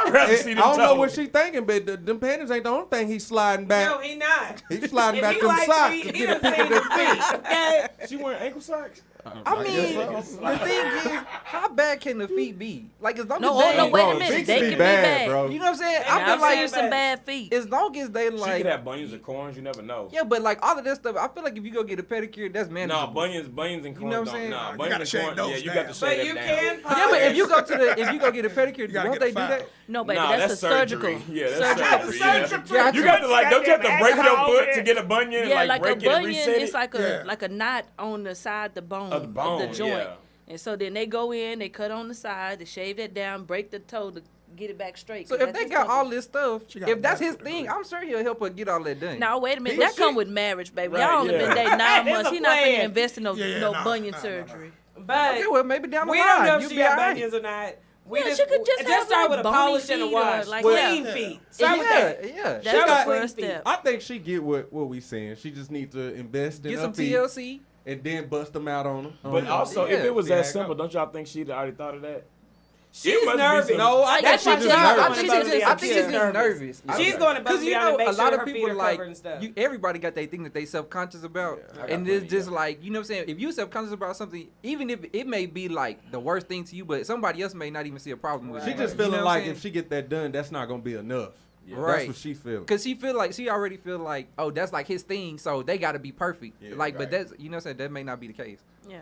I'd rather see I them don't know toes. what she thinking, but them panties ain't the only thing he's sliding back. No, he not. He's sliding If back he them likes socks. feet, to he get done a seen pick them of them feet. feet. Okay. She wearing ankle socks? I mean, the thing is, how bad can the feet be? Like, as long No, as they, no, wait a Bro, minute. feet They be can be bad, bad. bro. you know what I'm saying? Now, I I've feel seen like some bad feet. as long as they She like, could have bunions or corns. You never know. yeah, but like all of that stuff, I feel like if you go get a pedicure, that's No, manageable. bunions and corns know what I'm don't. saying? Nah, You bunions gotta and shave corns. those Yeah, you got down. to But shave you that down. can. Yeah, but if you go get a pedicure, gotta won't get they do a that? file. No, baby, Nah, that's a surgical. Yeah, that's surgery. Surgery. Yeah. You got to like, don't you have to break your Alcohol, foot yeah. to get a bunion? Yeah, and, like a break it and bunion, reset it's it? like Yeah. a knot on the side, the bone Of the bone, joint. yeah. And so then they go in, they cut on the side, they shave that down, break the toe to get it back straight. So 'cause if that's they his got all purpose. this stuff, She got if that's his back thing, I'm sure he'll help her get all that done. Now wait a minute, He- that she- come with marriage, baby. Right, Y'all only yeah. been dating 9 That's months. a He not finna plan. invest in no Nah, bunion nah. surgery. But Okay, well maybe down the we line don't know if you'll she be got all right. bunions or not. We Yeah, she could just have, start like, with a bony polish and a feet or, wash. like, Clean yeah. feet. Start with Yeah, that. yeah. That's She got the clean first feet. step. I think she get what we saying. She just need to invest in Get her some feet TLC. and then bust them out on them. But also, if Yeah. it was See how that it simple, go. don't y'all think she'd already thought of that? She's It must be nervous. some- No, I That's think why she's she's just not- I nervous. think about she's to just, be I think she's just nervous. She's going above Because and you beyond know, to make a sure lot of her feet people are like covered and stuff. everybody got their thing that they self-conscious about, got and plenty, it's just yeah. like, you know what I'm saying. If you self-conscious about something, even if it may be like the worst thing to you, but somebody else may not even see a problem with She it. just You know feeling what I'm like saying? if she get that done, that's not gonna be enough. Right. That's what she feels. Cause she feel like she already feel like, oh, that's like his thing, so they got to be perfect. Yeah, like, right. but that's, you know what I'm saying, that may not be the case. Yeah.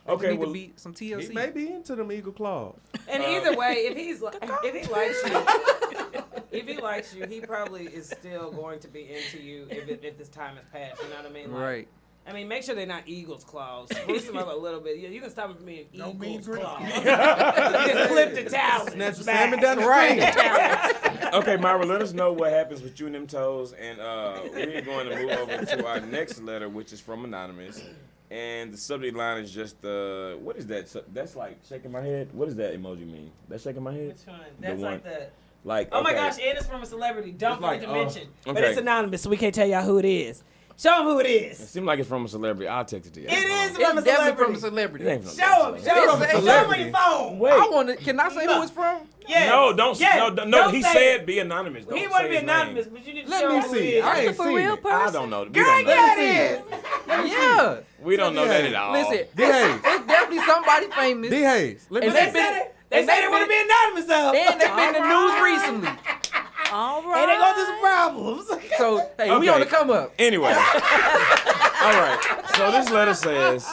There Okay, need well, to be some TLC. He may be into them eagle claws. And either way, if he likes you, if he likes you, he probably is still going to be into you if this time has passed. You know what I mean? Like, Right. I mean, make sure they're not eagle's claws. Boost them up a little bit. You can stop them from being No mean eagle's green. claws. You just clip the talons. Snatch the back. salmon down the street. Okay, Myra, let us know what happens with you and them toes, and we're going to move over to our next letter, which is from Anonymous. And the subject line is just what is that? That's like shaking my head. What does that emoji mean? That's shaking my head. Which one? That's one. like the. Like, Oh my okay. gosh, and it's from a celebrity. Don't It's like, forget to mention. But okay. it's anonymous, so we can't tell y'all who it is. Show them who it It is. seems like it's from a celebrity. I'll text it to you. It is It's from a definitely from a celebrity. It ain't celebrity. from Show them. Show them. It's Show them on your phone. Wait. I want to. Can I say who it's from? Yes. No, don't. Yes. No. Don't He say said it. be anonymous. Don't He say want to be his anonymous, name. but you need to Let show me him who see. it is. I ain't For seen real it. person? I don't know. We Girl, don't know. yeah, it is. Yeah. We don't know that at all. Listen, Dee Hayes. it's definitely somebody famous. Dee Hayes. Let me And see. they They said it. They And say they they want to been- be anonymous, though. And they've been in the news recently. All right. And they go through some problems. So, hey, we Okay. on the come up. Anyway. All right. So this letter says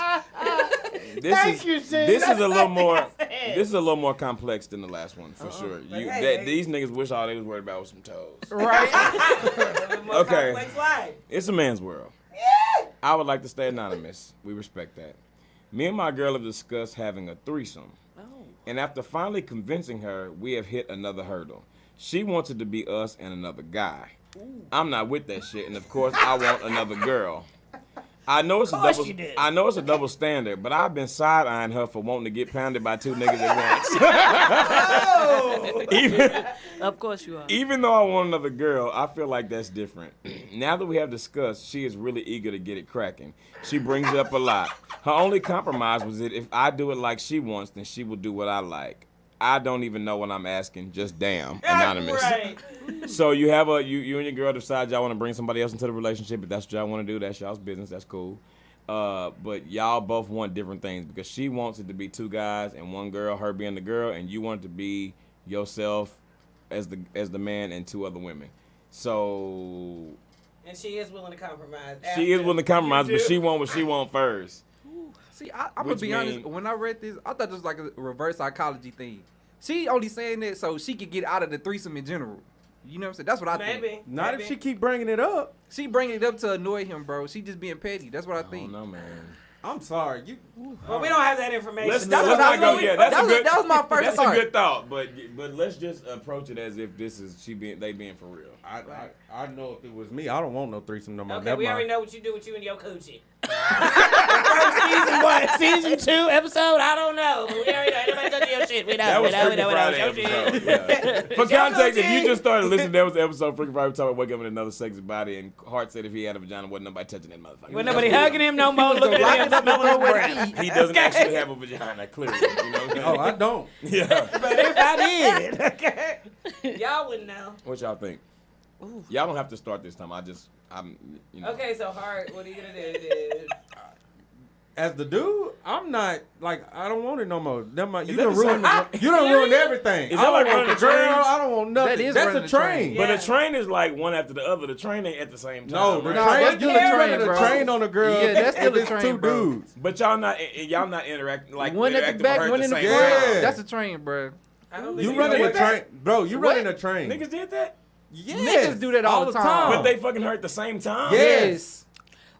Thank you, Shane. this is That's a little what more I said. this is a little more complex than the last one for sure. But You, hey, these niggas wish all they was worried about was some toes. Right. More Okay. complex life. It's a man's world. I would like to stay anonymous. We respect that. Me and my girl have discussed having a threesome. Oh. And after finally convincing her, we have hit another hurdle. She wants it to be us and another guy. I'm not with that shit, and of course, I want another girl. I know it's a double standard, but I've been side-eyeing her for wanting to get pounded by two niggas at once. Of course you are. Even though I want another girl, I feel like that's different. Now that we have discussed, she is really eager to get it cracking. She brings it up a lot. Her only compromise was that if I do it like she wants, then she will do what I like. I don't even know what I'm asking. Just damn, anonymous. Right. So you have you and your girl decide y'all want to bring somebody else into the relationship. If that's what y'all want to do, that's y'all's business. That's cool. But y'all both want different things because she wants it to be two guys and one girl, her being the girl, and you want it to be yourself as the man and two other women. So. And she is willing to compromise. She is willing to compromise, but she want what she want first. See, I'm gonna be honest. When I read this, I thought this was like a reverse psychology thing. She only saying that so she could get out of the threesome in general. You know what I'm saying? That's what I think. Not if she keep bringing it up. She bringing it up to annoy him, bro. She just being petty. That's what I think. I don't know, man. I'm sorry. Well, we don't have that information. Let's That's not what I go. mean. Yeah, That was my first That's thought. a good thought, but let's just approach it as if this is they being for real. I know if it was me, I don't want no threesome no more. Okay, we already know what you do with you and your coochie. Season what? Season 2 episode? I don't know. But we already know. Everybody touching your shit. We know. That was we Freaky know. Friday episode. Yeah. For context, if you just started listening, that was the episode Freaky Friday talking about waking up in another sexy body, and Hart said if he had a vagina, wasn't nobody touching that motherfucker. Wasn't nobody hugging him no more, looking at him, smelling his breath. He doesn't actually have a vagina, clearly. You know what I'm saying? Oh, I don't. Yeah. But if I did, okay, y'all wouldn't know. What y'all think? Y'all don't have to start this time. You know. Okay, so Hart, what are you gonna do? As the dude, I'm not like I don't want it no more. You done that the ruined same- you done ruined everything. Is I that like don't want running the a train? girl. I don't want nothing. That is That's running a a train. train. But Yeah. a train is like one after the other. The train ain't at the same time. No, the right? No, train. that's You still a train, running a bro. train on a girl. Yeah, that's still and a it's train, two bro. dudes. But y'all not interacting like One at interacting the back, with her one at in the the same front. time. That's a train, bro. I don't You think running a did that. train, bro? You What? running a train? Niggas did that? Yes. Niggas do that all the time. But they fucking hurt at the same time? Yes.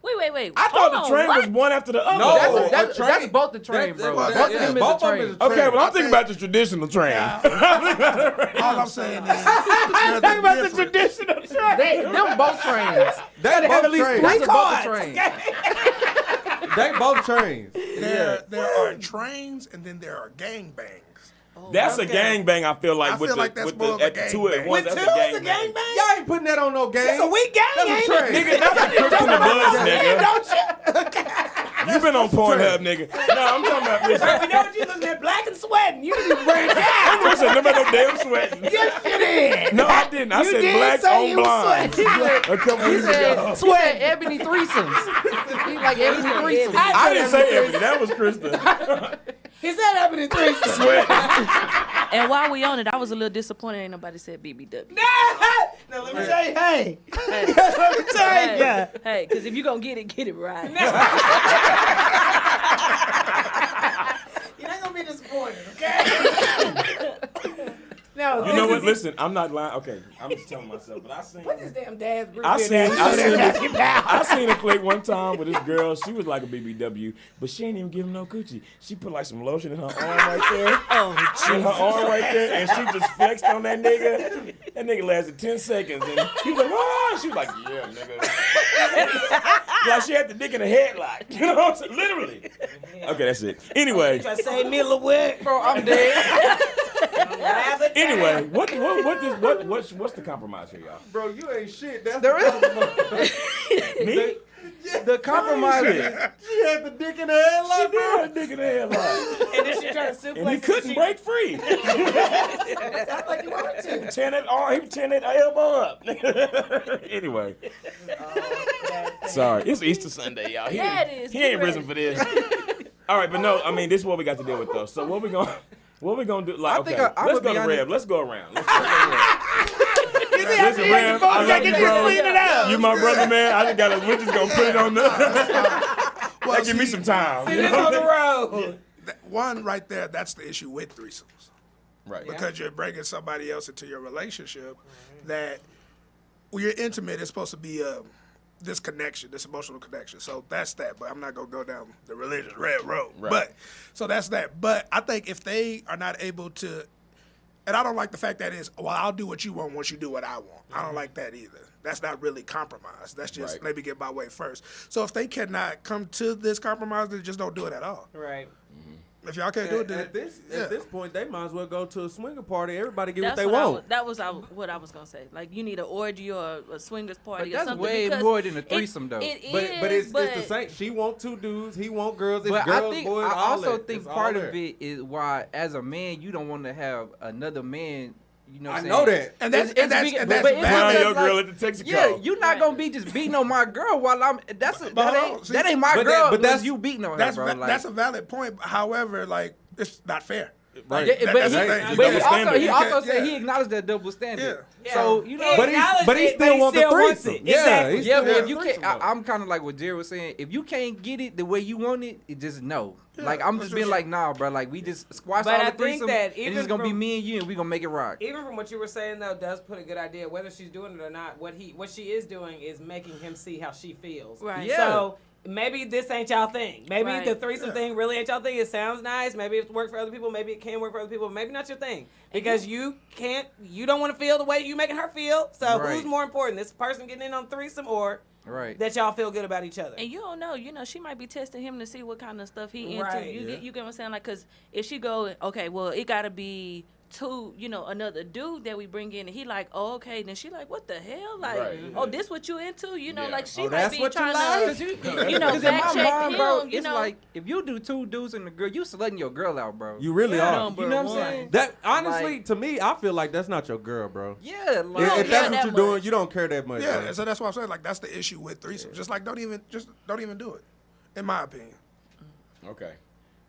Wait. I thought Hold the train on, was one after the other. No. That's a that's train. both the train, bro. That- Both of yeah, them is both a of them train. is a Okay, well, I'm I thinking think- about the traditional train. All I'm saying is, I'm talking about the traditional train. Them both trains. They both trains. That's both cards, the trains. They both trains. there are trains and then there are gangbangs. That's a gangbang, I feel like. I with feel the, like that's with more the, of a at 2 at gangbang. once, With that's two, a it's a gangbang. gangbang. Y'all ain't putting that on no game. It's a weak gang, That's a ain't train. it? Nigga, that's a Crips and the Bloods, nigga. Don't you? You been on Pornhub, nigga. No, I'm talking about We listen. know what you looking at, black and sweating. You need to bring it down. Listen, no matter no damn sweating. Yes, you did. No, I didn't. I You said did blacks say on you was blind. sweating. A couple weeks ago. Sweat ebony threesomes. He like ebony threesomes. I didn't say Ebony. That was Krista. He said up in the threesome. Sweat. And while we on it, I was a little disappointed. Ain't nobody said BBW. Now let me tell you, hey. Hey, Let me tell you. hey, because if you gonna get it right. You're not gonna be disappointed, okay? No, You know what? Listen, I'm not lying. Okay, I'm just telling myself, but I seen. Put this damn dad's I seen a flick one time with this girl. She was like a BBW, but she ain't even give him no coochie. She put like some lotion in her arm right there. Oh, In her arm right there, and she just flexed on that nigga. That nigga lasted 10 seconds, and he was like, "Oh," she was like, "Yeah, nigga." Like she had the dick in a headlock. You know what I'm saying? Literally. Okay, that's it. Anyway. Try to say Miller Wick. Bro, I'm dead. Anyway, what's the compromise here, y'all? Bro, you ain't shit. That's There is Me? the compromise. She had the dick in the headlock, She did bro. have a dick in the headlock. And then she tried to suplex And he couldn't break free. Sounds like you wanted to. Tearing that arm, he was tearing that elbow up. Anyway, sorry, it's Easter Sunday, y'all. Yeah, it is. He Get ain't risen for this. All right, but no, I mean, this is what we got to deal with, though. So what we gonna do? Like, I think okay, I'm let's gonna go be to honest. Rev. Let's go around. Listen, Listen, Rev, I love you, bro. clean it out. You my brother, man. I just gotta. We're just gonna put it on the. Well, Give me some time. See this on the road. One right there, that's the issue with threesomes. Right. Because you're bringing somebody else into your relationship that when you're intimate, it's supposed to be this connection, this emotional connection. So that's that. But I'm not gonna go down the religious red road. Right. But so that's that. But I think if they are not able to, and I don't like the fact that is, well, I'll do what you want once you do what I want. I don't like that either. That's not really compromise. That's just Right. let me get my way first. So if they cannot come to this compromise, then just don't do it at all. Right. If y'all can't do it, then At this point, they might as well go to a swinger party. Everybody get That's what they want. that was what I was gonna say. Like you need an orgy or a swingers party But or that's something. way because more than a threesome, though. It But is, it's the same. She want 2 dudes. He want girls. It's But girls, I think boys. I all also that. think It's all part there. of it is why, as a man, you don't want to have another man. You know, what I I'm know saying? that. and that's It's and that's big- and but that's it's- Crown valid. your like- girl at the Texaco. Yeah, you're not Right. gonna be just beating on my girl while I'm. That hold on, ain't see, that ain't my but girl. that- but But that's that's- you beating on her, That's bro. va- Like, that's a valid point. However, like it's not fair. Right. yeah, That- but that's he, the thing. You but double he standard. also he You also can't- said yeah. he acknowledged that double standard. Yeah. So you know, But he still want the wants threesome. it. Yeah, Exactly. he yeah, still but want if you the can't, threesome, though. I'm kind of like what Jerry was saying. If you can't get it the way you want it, it just no. Like I'm that's just being just- like, nah, bro. Like we just squash But all I the think threesome, that and even it's gonna be from- me and you, and we gonna make it rock. Even from what you were saying though, does put a good idea. Whether she's doing it or not, what she is doing is making him see how she feels. Right. Yeah. So maybe this ain't y'all thing. Maybe Right. the threesome thing really ain't y'all thing. It sounds nice. Maybe it works for other people. Maybe it can work for other people. Maybe not your thing because you don't want to feel the way you making her feel. So Right. who's more important, this person getting in on threesome or Right. that y'all feel good about each other? And you don't know, she might be testing him to see what kind of stuff he into. Right. You get what I'm saying? Like, cause if she go, okay, well, it gotta be 2, another dude that we bring in, and he like, oh, okay, then she like, what the hell? Like, Right. oh, this what you into? Yeah. Like she Oh, might that's be what you trying like? to, Because in fact my check mind, him, bro, it's like if you do 2 dudes and a girl, you slutting your girl out, bro. You really Yeah, are. number You know what I'm one. saying? That honestly, Like- to me, I feel like that's not your girl, bro. Yeah, You like don't If care that's what that you're doing, much. you don't care that much. Yeah, bro. so that's what I'm saying. Like that's the issue with threesomes. Just like don't even do it, in my opinion. Okay.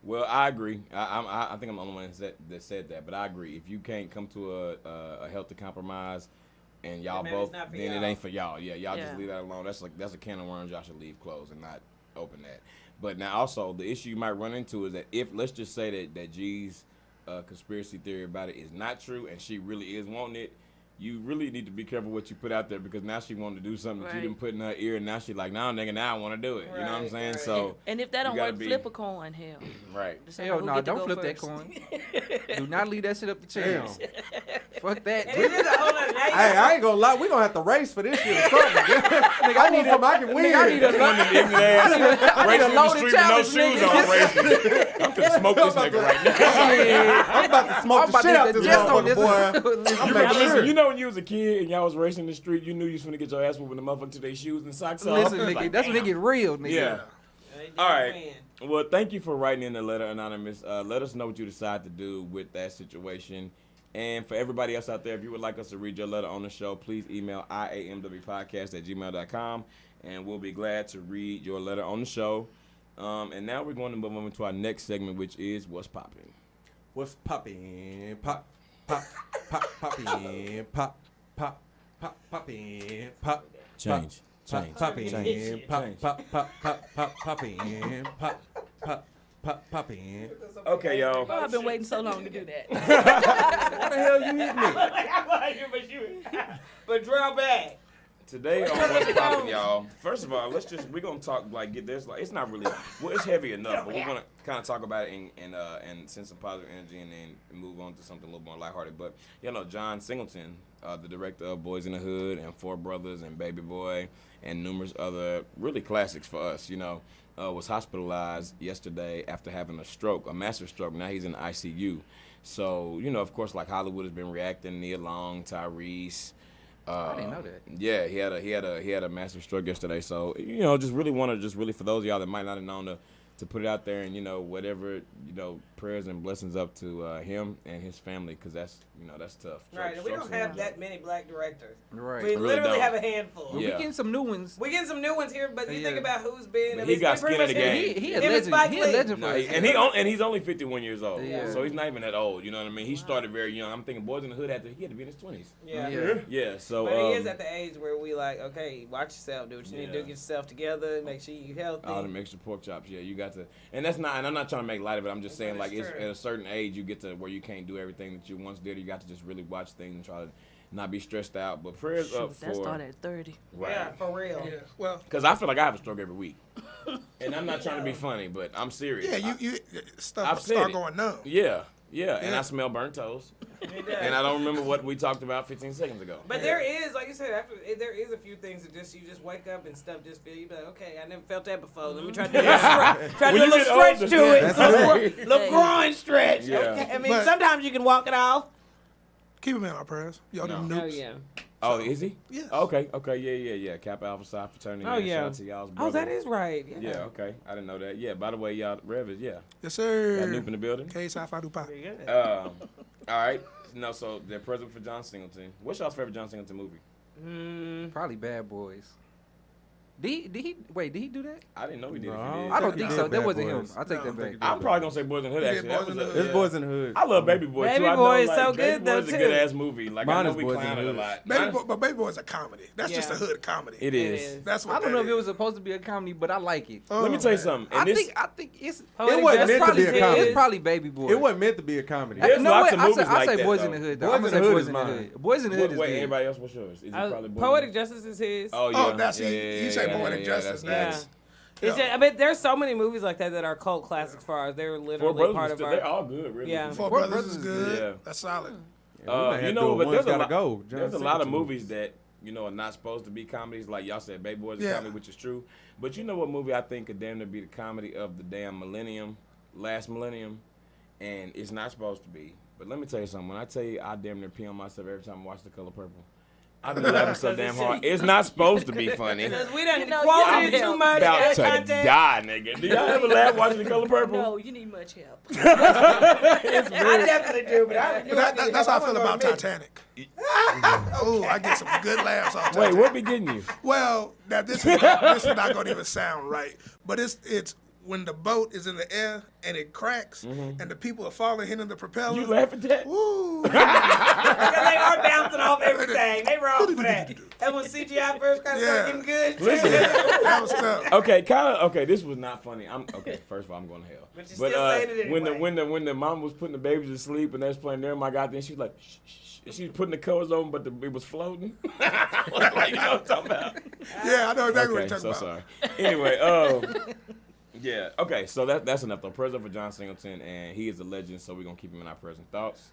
Well, I agree. I think I'm the only one that said that, but I agree. If you can't come to a healthy compromise, and y'all Then maybe it's both, not for then y'all. it ain't for y'all. Yeah, y'all Yeah. just leave that alone. That's a can of worms y'all should leave closed and not open that. But now also the issue you might run into is that if let's just say that G's conspiracy theory about it is not true and she really is wanting it, you really need to be careful what you put out there because now she wanted to do something that you Right. didn't put in her ear and now she like, now nigga, now I want to do it. You know what I'm Right, saying? right. So and if that you don't gotta work, be- flip a coin, hell. right. Decide hell who no, get to don't go flip that first. coin. Do not leave that shit up to chance. Fuck that. And it is a whole other night. Hey, I ain't gonna lie. We gonna have to race for this shit or something. Nigga, I need something I can win. I need a One of them ignorant ass racing in the loaded street with no challenge, shoes nigga. on racing. I'm finna smoke this nigga right now. I'm about to smoke I'm the about shit to out hit the this jest on motherfucker, boy. this. I'm Now, making listen, sure. you know when you was a kid and y'all was racing in the street, you knew you was finna get your ass whooped when the motherfucker took their shoes and socks off. Listen, It's nigga, like, that's when it damn. get real, nigga. Yeah. They did All right. win. Well, thank you for writing in the letter, Anonymous. Let us know what you decide to do with that situation. And for everybody else out there, if you would like us to read your letter on the show, please email IAMWpodcast@gmail.com, and we'll be glad to read your letter on the show. And now we're going to move on to our next segment, which is What's Poppin'. What's poppin'? Pop, pop, pop, poppin', pop, pop, pop, poppin', pop. Change. Pop, Change. poppin', Change. pop, pop, pop, pop, pop, poppin', pop, pop, pop, poppin'. Okay, y'all. Oh, I've been waiting so long to do that. How the hell you hit me? I like you, but drill back. Today on What's Poppin', y'all. First of all, we're gonna talk get this it's not really it's heavy enough, but we're gonna kind of talk about it and send some positive energy and then move on to something a little more lighthearted. But John Singleton, the director of Boys in the Hood and Four Brothers and Baby Boy and numerous other really classics for us, was hospitalized yesterday after having a massive stroke. Now he's in the ICU. So, of course, like Hollywood has been reacting, Nia Long, Tyrese. I didn't know that. Yeah, he had a massive stroke yesterday. So just really for those of y'all that might not have known to put it out there and whatever prayers and blessings up to him and his family because that's tough. Right, and we Strokes don't have that many black directors. Right. We really literally don't. have a handful. We Yeah. getting some new ones. We getting some new ones here, but you Yeah. think about who's been. But I he mean, got it's been skin in the pretty much game. He a him and legend. Spike He a Lee. legend for No, us. and he's only 51 years old, Yeah. so he's not even that old. You know what I mean? He started very young. I'm thinking Boys in the Hood he had to be in his 20s. Yeah. Yeah. Yeah, so But he is at the age where we like, okay, watch yourself, do what you need to do, Yeah. get yourself together, make sure you healthy. all them extra pork chops. Yeah, you got to, and I'm not trying to make light of it. I'm just saying like But it's it's at true. a certain age you get to where you can't do everything that you once did. You got to just really watch things and try to not be stressed out. But prayers up That for started at 30. Yeah, for real. Yeah. Well, because I feel like I have a stroke every week, and I'm not trying to be funny, but I'm serious. yeah, you I've stuff said start it. going numb. Yeah, and I smell burnt toast, It does. and I don't remember what we talked about 15 seconds ago. But there is, like you said, there is a few things that you just wake up and stuff just feel. You be like, okay, I never felt that before. Let me try to do a When you little get stretch older, to it, that's little, little Hey. groin stretch. Yeah. Okay, I mean, But- sometimes you can walk it off. Keep him in our prayers. Y'all No. them nukes. yeah. Oh, is he? Yes. Okay, yeah. Kappa Alpha Psi fraternity. Oh, man. yeah. Shout out to y'all's Oh, brother. that is right. Yeah, okay. I didn't know that. Yeah, by the way, y'all, Rev is, yeah. Yes, Got sir. Noop in the building. K Sci-Fi Dupa. Very good. All right. No, so they're present for John Singleton. What's y'all's favorite John Singleton movie? Probably Bad Boys. Did he do that? I didn't know he did. No, If he did. I don't he think did so. That Bad wasn't him. Boys. I take No, that back. I'm probably gonna say Boys in the Hood. He did Actually, Boys that in was the a, Hood. It's Boys in the Hood. I love Baby Boy Baby too. I know, Boy is like, so Baby good, Boy though, is a good too. ass movie. Like I Mine know is we Boys in clown the it a Hood. lot. But Baby Boy is a comedy. That's just a Yeah. hood comedy. It is. That's what I don't know that if it is. was supposed to be a comedy, but I like it. Oh, Let me tell you man. something. I And this, think it's Poetic It wasn't Justice meant to be a is- comedy. it's probably Baby Boy. It wasn't meant to be a comedy. There's No, lots wait, of movies I like say that, Boys in though. the Hood. Though. Boys I'm in gonna the say Hood Boys is in the mine. Hood. Boys in the Hood is wait, good. everybody else, what's yours? Is it probably Boys in Poetic the Hood? Justice is his. Oh, yeah. Oh, that's yeah, he. You say yeah, Poetic yeah, Justice. that's- It's just, I mean, there's so many movies like that are cult classics for ours. They're Four literally Brothers, part was of still, our. they're all good, really. Yeah. Four Four Brothers Brothers is is good. Yeah. That's solid. You know, but there's a lot. Go. There's a lot of movies that are not supposed to be comedies. Like y'all said, Baby Boys is a Yeah. comedy, which is true. But you know what movie I think could damn near be the comedy of the damn last millennium, and it's not supposed to be. But let me tell you something. When I tell you I damn near pee on myself every time I watch The Color Purple, I've been laughing so damn hard. It's not supposed to be funny. Because we done You know, quoted y'all it too help. much. About that to content. die, nigga. Do y'all ever laugh watching The Color Purple? No, you need much help. I definitely do, but That's how I feel about Titanic. Oh, I get some good laughs off Wait, Titanic. what be getting you? Well, now this is not going to even sound right, but it's when the boat is in the air and it cracks and the people are falling, hitting the propeller. You laugh at that? Woo! Because they are bouncing off everything. They wrong for that. That's when CGI first kind of started getting good. Listen. That was tough. Okay, this was not funny. First of all, I'm going to hell. But you still saying it anyway. When the mom was putting the babies to sleep and they was playing there, my God, then she was like, shh, shh, shh. And she was putting the covers on, but it was floating. Like, you know what I'm talking about? Yeah, I know exactly what Okay, you're so talking about. sorry. Anyway, yeah, okay, so that's enough though. Present for John Singleton, and he is a legend, so we're going to keep him in our present thoughts.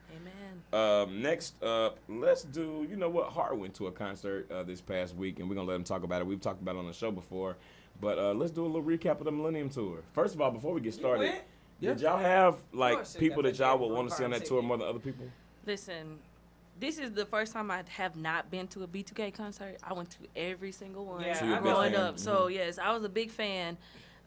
Amen. Next up, let's do, you know what, Hart went to a concert this past week, and we're going to let him talk about it. We've talked about it on the show before, but let's do a little recap of the Millennium Tour. First of all, before we get started, went? did y'all have, like, course you people got that y'all that would want to see on that ticket. tour more than other people? Listen, this is the first time I have not been to a B2K concert. I went to every single one Yeah, So you're a big growing fan. up. So, yes, I was a big fan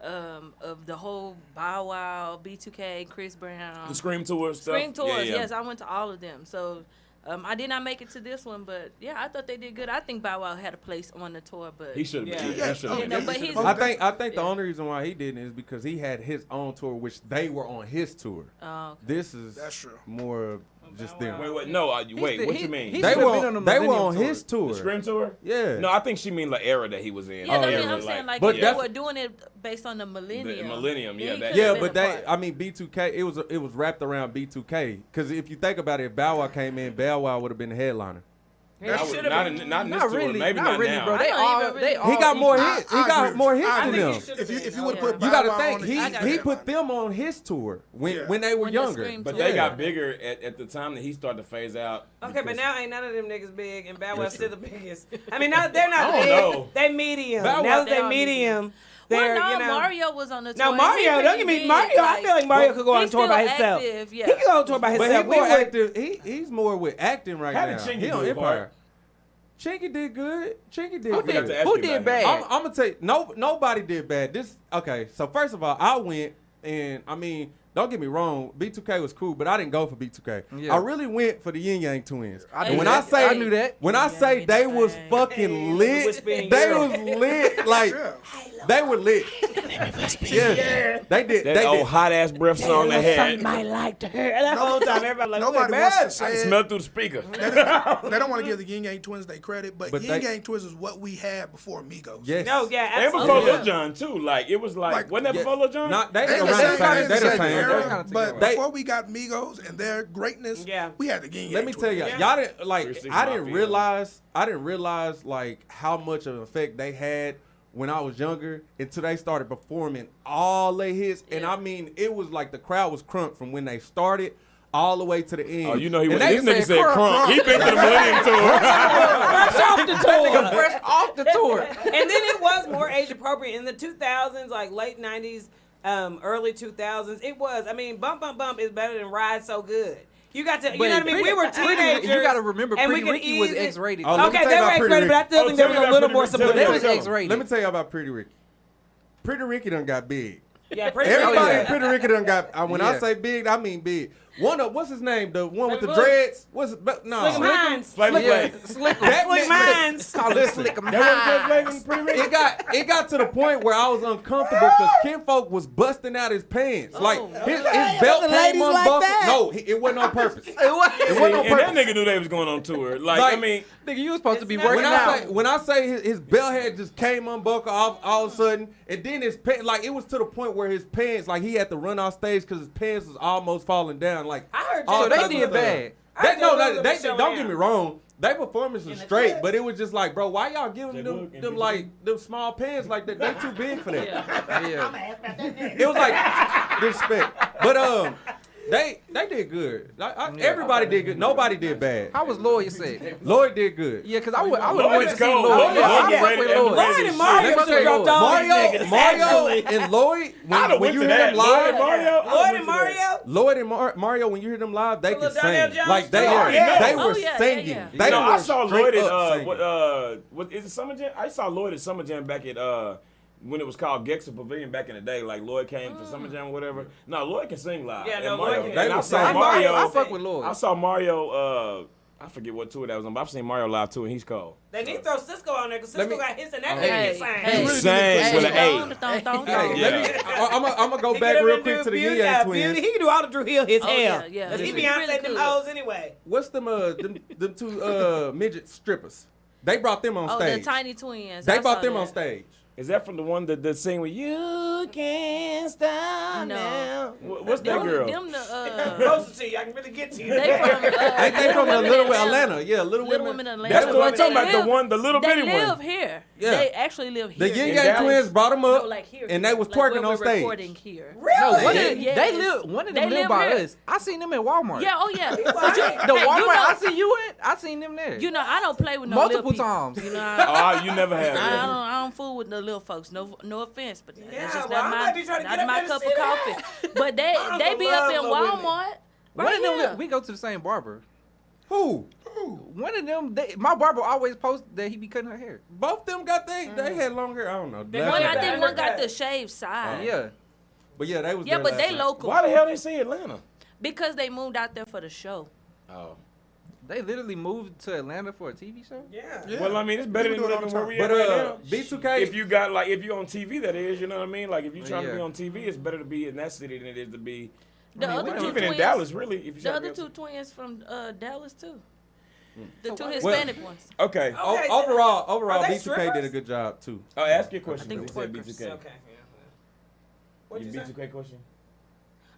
of the whole Bow Wow, B2K, Chris Brown. The Scream Tour stuff? Scream tours, Yeah. yes, I went to all of them. So I did not make it to this one, but yeah, I thought they did good. I think Bow Wow had a place on the tour, but He should have been. Yeah. He should have you been. know, but he's I think the Yeah. only reason why he didn't is because he had his own tour, which they were on his tour. okay. This is That's true. more of just them. Wait, no, wait, what you mean? he They should've were been on on, the they were Millennium on Tour. his tour. The Scream Tour? Yeah. No, I think she mean the era that he was in. Yeah, The I mean, era, I'm saying like But they that's- were doing it based on the Millennium. The Millennium, yeah, he that- could've Yeah, been but a they, part. I mean, B2K, it was wrapped around B2K. Because if you think about it, if Bow Wow came in, Bow Wow would have been the headliner. I would, not in this Not tour, really, maybe not really, now. bro. I They don't all, even they really- all. He got more I- hits. He I got agree more with you. hits I than think them. he should've If you been. would have put You Bow got to Wow think, on it, he he's he the put them on his tour when Yeah. when they were When the younger. Scream But tour. they got bigger at the time that he started to phase out. Okay, but because- now ain't none of them niggas big, and Bow Wow's That's still true. the biggest. I mean, they're not I don't big. know. They medium. Bow Wow- Now that They they are medium, they're, Well, no, you know. Mario was on the tour. No, and Mario, he don't pretty get me. big, Mario, I feel like Mario could go on he's tour by still himself. active, yeah. He could go on tour by But himself. he more We would- active. He's more with acting right How now. did Chingy He on do, Empire. Bart? Chingy did good. Chingy did I forgot good. to ask Who you did about bad? him. I'm gonna tell you, nobody did bad. Okay. So first of all, I went, and I mean, don't get me wrong, B2K was cool, but I didn't go for B2K. Yeah. I really went for the Yin Yang Twins. I And knew when that. I say, I knew that. When I Yeah, say they that's was right. fucking Hey, lit, whisper in they your was lit. Like they were lit. Yeah, they did. That They old did. hot ass breath song they had. Might like to hear that whole time. Everybody like, Nobody "Look, wants to man." I say can it. smell through the speaker. They don't want to give the Yin Yang Twins their credit, but But Yin they- Yang Twins is what we had before Migos. Yes. No, yeah, And absolutely. before Lil Jon too. Like it was like wasn't that Yeah. before Lil Jon? Not they They around the the same same. time, They the same same. era, kinda but together. before we got Migos and their greatness, Yeah. we had the Yin Yang Let me tell you, Twins. y'all didn't like. 360 I didn't Mafia. realize like how much of an effect they had when I was younger until they started performing all their hits. And I mean, it was like the crowd was crunk from when they started all the way to the end. Oh, you know he And was. they This nigga said crunk. crunk. He been to the Millennium Tour. Fresh off the tour. Fresh off the tour. And then it was more age appropriate in the 2000s, like late 90s, early 2000s. It was. I mean, Bump Bump Bump is better than Ride So Good. You got to, you know what I mean? We were teenagers. You got to remember, and we Pretty could Ricky was easy- X-rated. Oh, let me Okay, tell they you were about Pretty X-rated, but I still Ricky. think there was Oh, a tell me little about more Pretty Ricky. They subliminal. was Tell me. X-rated. Let me tell you about Pretty Ricky. Pretty Ricky done got big. Yeah, pretty Everybody yeah. in Pretty Ricky done got. When I Yeah. say big, I mean big. What's his name? The one with the Flavor Flav? dreads. What's it? But no. Slick Minds. Flavor Yeah, Flav. Slick That Slick man- Minds. Call him Slick That wasn't Flavor Flav and Pretty Ricky. It got to the point where I was uncomfortable because Kinfolk was busting out his pants. Like his belt The came ladies like unbuckled. that. No, it wasn't on purpose. It It was. wasn't on And that purpose. nigga knew they was going on tour. Like I Like, mean, Nigga, you was supposed to be It's not- working When out. I say his belt had just came unbuckled all of a sudden, and then his pants, like it was to the point where his pants, like he had to run off stage because his pants was almost falling down. Like I heard all So they types of did stuff. bad. Don't get me wrong. They performance was In the straight, clip. but it was just like, bro, why y'all giving They them look and them be like them small pants like that? They too big for that. Yeah. It was like disrespect. But they did good. Everybody did good. Nobody did bad. How was Lloyd said? Lloyd did good. Yeah, because I would Lloyd went is to see cold. Lloyd. Lloyd Yeah, I underrated, fuck with Lloyd. underrated Lloyd and as Mario shit. Let me tell you, dropped all these niggas, Mario actually. and Lloyd, I'd have when went you to hear that. them live, Lloyd and Mario. Lloyd and Mario, when you hear them live, they can Little Donnell sing. Jones Like they too? were, Yeah. they Oh, were yeah, singing. yeah. They You know, I were saw straight Lloyd at up singing. what is it Summer Jam? I saw Lloyd at Summer Jam back at when it was called Gexa Pavilion back in the day. Like Lloyd came for Summer Jam or whatever. No, Lloyd can sing live. Yeah, And no, Mario, Lloyd can. They and I were saw singing. Mario. I fuck with Lloyd. I saw Mario. I forget what tour that was on, but I've seen Mario live too, and he's cold. They need to throw Cisco on there because Let Cisco me- got hits and that Hey, nigga can sing. hey. He sang with an A. Hey, Yeah. I'm gonna go He back can real do quick to the Beauty, Yin Yang Beauty. twins. He can do all the Drew Hill hits Oh, hell. yeah, yeah. Cause he He Beyonce really them could. hoes anyway. What's them two midget strippers? They brought them on Oh, stage. the Tiny Twins. They I brought saw them that. on stage. Is that from the one that sing with "You Can't Stop No. Now"? What's that Them, girl? them Closer to you, I can really get to you. they from Ain't they from Women Little in Atlanta? Yeah, Little Little Women. Women in Atlanta. That's the one I'm But talking they about. The live- one, the little They bitty live one. here. Yeah. They actually live The here. Yin In Yang Dallas? twins brought them up, No, like here. and they was like twerking where on we're stage. recording here. No, Really? one of them They live by here. us. I seen them at Walmart. Yeah, oh yeah. The Hey, Walmart you know- I see you at, I seen them there. You know, I don't play with no Multiple little people. times. You know, Oh, you never have. I don't fool with the little folks. No offense, but Yeah, that's just well, I not might be trying to not get my up there cup to of see coffee. But they I be up in love Little Walmart. One Right of them, here. we go to the same barber. Who? One of them, my barber always posts that he be cutting her hair. Both them got they had long hair. I don't know. They One, got I that. think one got the shaved side. Yeah. But yeah, they was Yeah, there but last they night. local. Why the hell they say Atlanta? Because they moved out there for the show. Oh. They literally moved to Atlanta for a TV show. Yeah. Yeah. Well, I mean, it's better than People do it all living the where we time. at But right now. B2K, If you got if you on TV, that is, you know what I mean. Like if you trying to Yeah. be on TV, it's better to be in that city than it is to be. The other two Even in twins, Dallas, really. If you the trying to other be two on twins from Dallas too. The two Well- Hispanic ones. Okay. Okay. overall, Are they B2K strippers? did a good job too. Oh, ask your question. I think Because he said twerkers. B2K. Okay. Yeah. What'd Your you say? B2K question?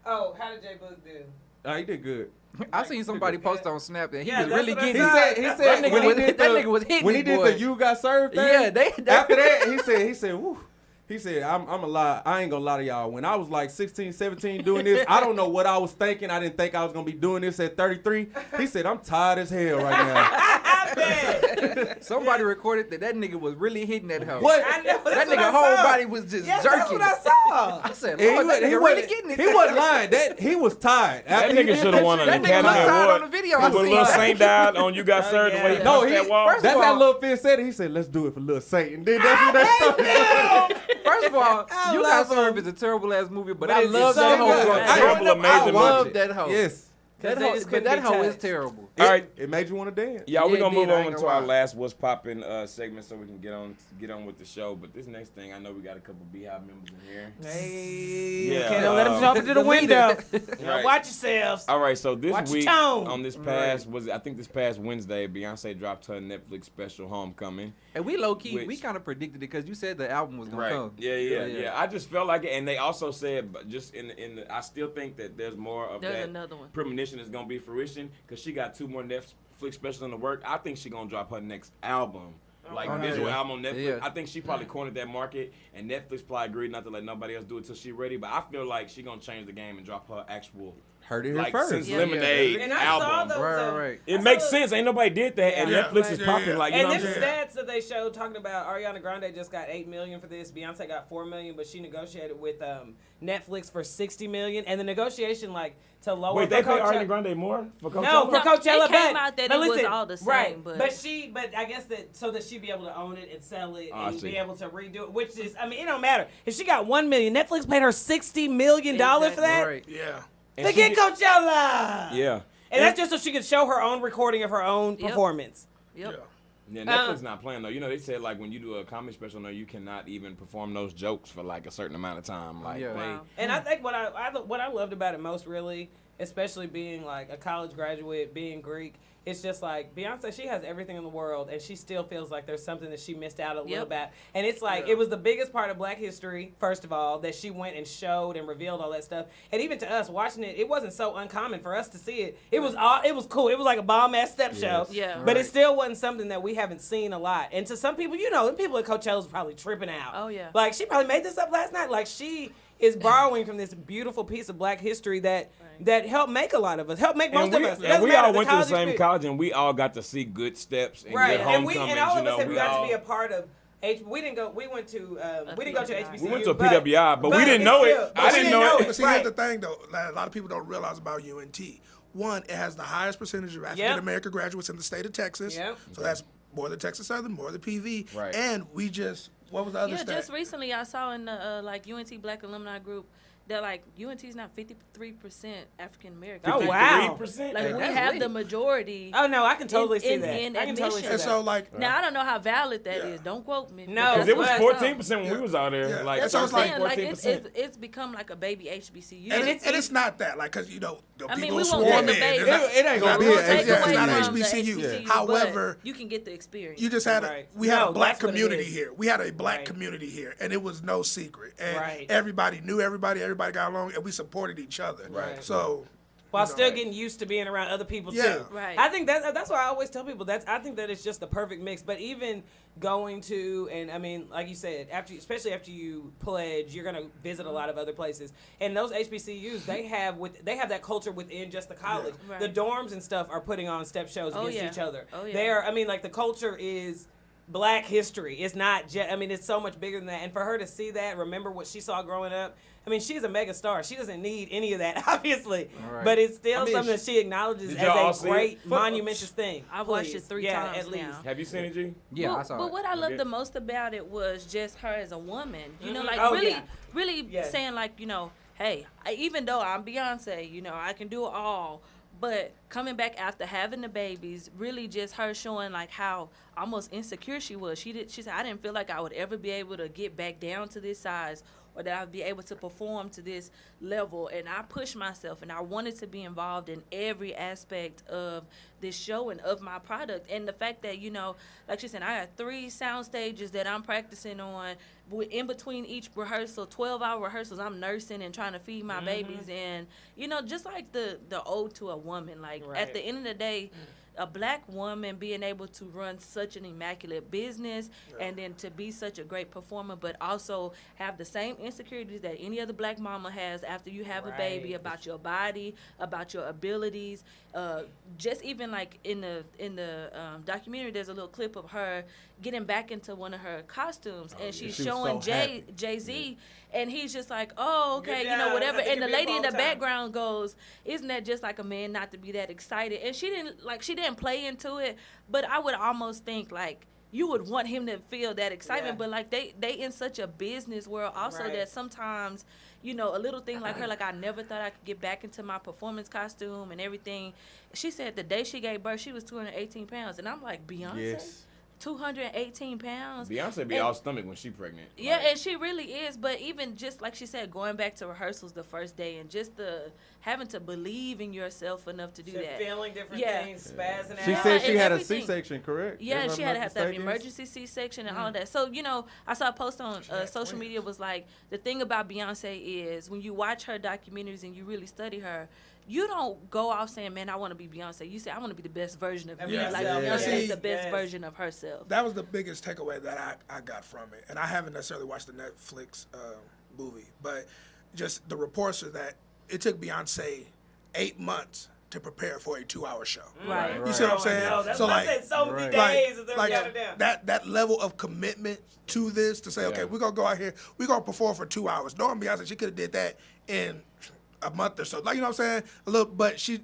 Oh, how did J Boog do? He did good. I seen somebody post on Snap that he Yeah, was that's really what I getting. said. He That said nigga when was- he did that the- nigga was hitting when he this did boy. the "You Got Served" thing. Yeah, they After that, he said, "Woo." He said, I'm a lie. I ain't gonna lie to y'all. When I was like 16, 17 doing this, I don't know what I was thinking. I didn't think I was gonna be doing this at 33. He said, I'm tired as hell right now. I bet. Somebody recorded that nigga was really hitting that hoe. What? I know. That That's what nigga I whole saw. body was just Yes, jerking. that's what I saw. I said, And he, Lord, that wa- nigga he, really wasn't, getting it. he wasn't lying. He was tired. That After he nigga did should have won an shit- That nigga Academy was tired Award. on the video. I When seen Lil that. Saint died on "You Got Served," the way he yeah. No, punched he, that wall. First that's of how all- Lil Fizz said it. He said, let's do it for Lil Saint. And then that's what they started. First of all, I You love Got Served him. is a terrible ass movie, but But I it's love so that hoe. good. Growing Terrible, up, I amazing love movie. that hoe. Yes. That They hoe, just but couldn't that be hoe is touched. terrible. All right. It made you want to dance. Y'all, we're Yeah, gonna it move did, I on ain't to gonna our lie. last What's Poppin' segment so we can get on with the show. But this next thing, I know we got a couple Beehive members in here. Hey, Yeah, okay, don't let them jump into the window. You know, Right. watch yourselves. All right, so this Watch your week tone. on this past I think this past Wednesday, Beyonce dropped her Netflix special Homecoming. And we low key, we Which- kind of predicted it because you said the album was gonna Right. come. Yeah. I just felt like it, and they also said, but just in the, I still think that there's more of There's that another one. premonition is gonna be fruition because she got 2 more Netflix specials in the work. I think she gonna drop her next album. Like Oh, visual yeah. album on Netflix. Yeah. I think she probably cornered that market, and Netflix probably agreed not to let nobody else do it till she ready. But I feel like she gonna change the game and drop her actual Heard it here like first. since Yeah. Lemonade And I saw album. those. Right. It I makes saw sense. Ain't nobody did that, and Yeah. Netflix is Yeah. popping. Like you And know what them I'm saying? stats that they showed talking about Ariana Grande just got $8 million for this. Beyonce got $4 million, but she negotiated with Netflix for $60 million. And the negotiation, like, to lower. Wait, they for pay Coachella- Ariana Grande more for Coachella? No, for No, Coachella, it came but, out that but it was listen, all the same, right? but- But I guess that so that she'd be able to own it and sell it I and see. be able to redo it, which is, I mean, it don't matter if she got $1 million. Netflix paid her $60 million for that. Right. Yeah. And Forget she Coachella. Yeah. And that's just so she could show her own recording of her own Yep. performance. Yep. Yeah, Netflix not playing though. You know, they said like when you do a comedy special, no, you cannot even perform those jokes for like a certain amount of time. Like, Yeah. they, Wow. And I think what I loved about it most, really, especially being like a college graduate, being Greek, it's just like Beyonce, she has everything in the world, and she still feels like there's something that she missed out a little Yep. bit. And it's like, it was the biggest part of Black history, first of all, that she went and showed and revealed all that stuff. And even to us watching it, it wasn't so uncommon for us to see it. It was cool. It was like a bomb-ass step show. Yeah. But it Right. still wasn't something that we haven't seen a lot. And to some people, you know, the people at Coachella's probably tripping out. Oh, yeah. Like, she probably made this up last night. Like, she is borrowing from this beautiful piece of Black history that helped make a lot of us, helped make most and we, of us. It and doesn't we matter, all went to the college same experience. college, and we all got to see good steps and Right, good and we homecomings. and all you of know, us have we got all, to be a part of. We didn't go. We went to. We didn't go to HBCU. We went to a but- PWI, but we didn't know it. still- I didn't know it. But see, Right. here's the thing, though. Like, a lot of people don't realize about UNT. One, it has the highest percentage of African American graduates in the state of Texas. Yep. So that's more than Texas Southern, more than PV. Right. And we just, what was the other Yeah, stat? just recently I saw in the like UNT Black Alumni Group that like UNT is now 53% African American. Oh, wow. 53%? Like Hey, we that's have lit. the majority. Oh no, I can totally see in that. I can totally see admissions. and that. so, like, Now I don't know how valid that Yeah. is. Don't quote me. No, Because it was That's 14% when we was out there. Yeah. Like, That's so what it's I'm like saying. Like 14%. it's become like a baby HBCU. and it's- it's not that, like, because, you know, the I mean, people we who won't swarm take in. away. It's not- It ain't gonna We be won't an take yeah, it's away not from HBCU. the HBCU. However, but you can get the experience. You just had Right. we had No, a black that's what it community is. here. We had a black Right. community here, and it was no secret. And Right. everybody knew everybody. Everybody got along, and we supported each other. Right. So, While you know, still getting used to being around other people Yeah. too. Right. I think that's why I always tell people I think that it's just the perfect mix. But even going to, and I mean, like you said, especially after you pledge, you're gonna visit a lot of other places. And those HBCUs, they have that culture within just the college. Right. The dorms and stuff are putting on step shows Oh, against yeah. each other. Oh, yeah. They are. I mean, like the culture is Black history. It's not just, I mean, it's so much bigger than that. And for her to see that, remember what she saw growing up, I mean, she's a mega star. She doesn't need any of that, obviously. Right. But it's still I mean, something that she acknowledges Did y'all all as see a it? great, monumentous thing. I've watched Please. it 3 yeah, times at least. now. Have you seen it, G? Yeah, but, I saw but it. what I loved Okay. the most about it was just her as a woman. You know, Mhm. like Oh, really, yeah. really Yes. saying like, you know, hey, even though I'm Beyonce, you know, I can do it all. But coming back after having the babies, really just her showing like how almost insecure she was. She said, I didn't feel like I would ever be able to get back down to this size, or that I'd be able to perform to this level. And I pushed myself, and I wanted to be involved in every aspect of this show and of my product. And the fact that, you know, like she said, I got 3 sound stages that I'm practicing on. In between each rehearsal, 12-hour rehearsals, I'm nursing and trying to feed my babies. And, you know, just like the ode to a woman. Like, Right. at the end of the day, a Black woman being able to run such an immaculate business and then to be such a great performer, but also have the same insecurities that any other Black mama has after you have a baby, Right. about your body, about your abilities. Just even like in the documentary, there's a little clip of her getting back into one of her costumes, and she's She was showing so happy. Jay-Z, and he's just like, oh, okay, Good you know, job. whatever. I think And the you're lady being in the full time. background goes, isn't that just like a man not to be that excited? And she didn't play into it, but I would almost think like you would want him to feel that excitement, Yeah. but like they in such a business world also Right. that sometimes, you know, a little thing like her, like I never thought I could get back into my performance costume and everything. She said the day she gave birth, she was 218 pounds, and I'm like, Beyonce, Yes. 218 pounds. Beyonce be And- all stomach when she pregnant. Yeah, Like, and she really is. But even just like she said, going back to rehearsals the first day and just the having to believe in yourself enough to do She's that. feeling different Yeah. things, spazzing She out. said she and had a everything. C-section, correct? Yeah, If she I'm had not to have to have an mistaken? emergency C-section and all of that. So, you know, I saw a post on had social twins. media was like, the thing about Beyonce is when you watch her documentaries and you really study her, you don't go off saying, man, I want to be Beyonce. You say, I want to be the best version of me. Yeah. Like, Yeah. Beyonce Yeah. is the best Yes. version of herself. That was the biggest takeaway that I got from it. And I haven't necessarily watched the Netflix movie, but just the reports are that it took Beyonce 8 months to prepare for a 2-hour show. Right. You see what I'm saying? No, that's So what I like, said. So many Right. days that they like got it down. that level of commitment to this to say, okay, Yeah. we're gonna go out here, we're gonna perform for 2 hours. Knowing Beyonce, she could have did that in a month or so. Like, you know what I'm saying? A little, but she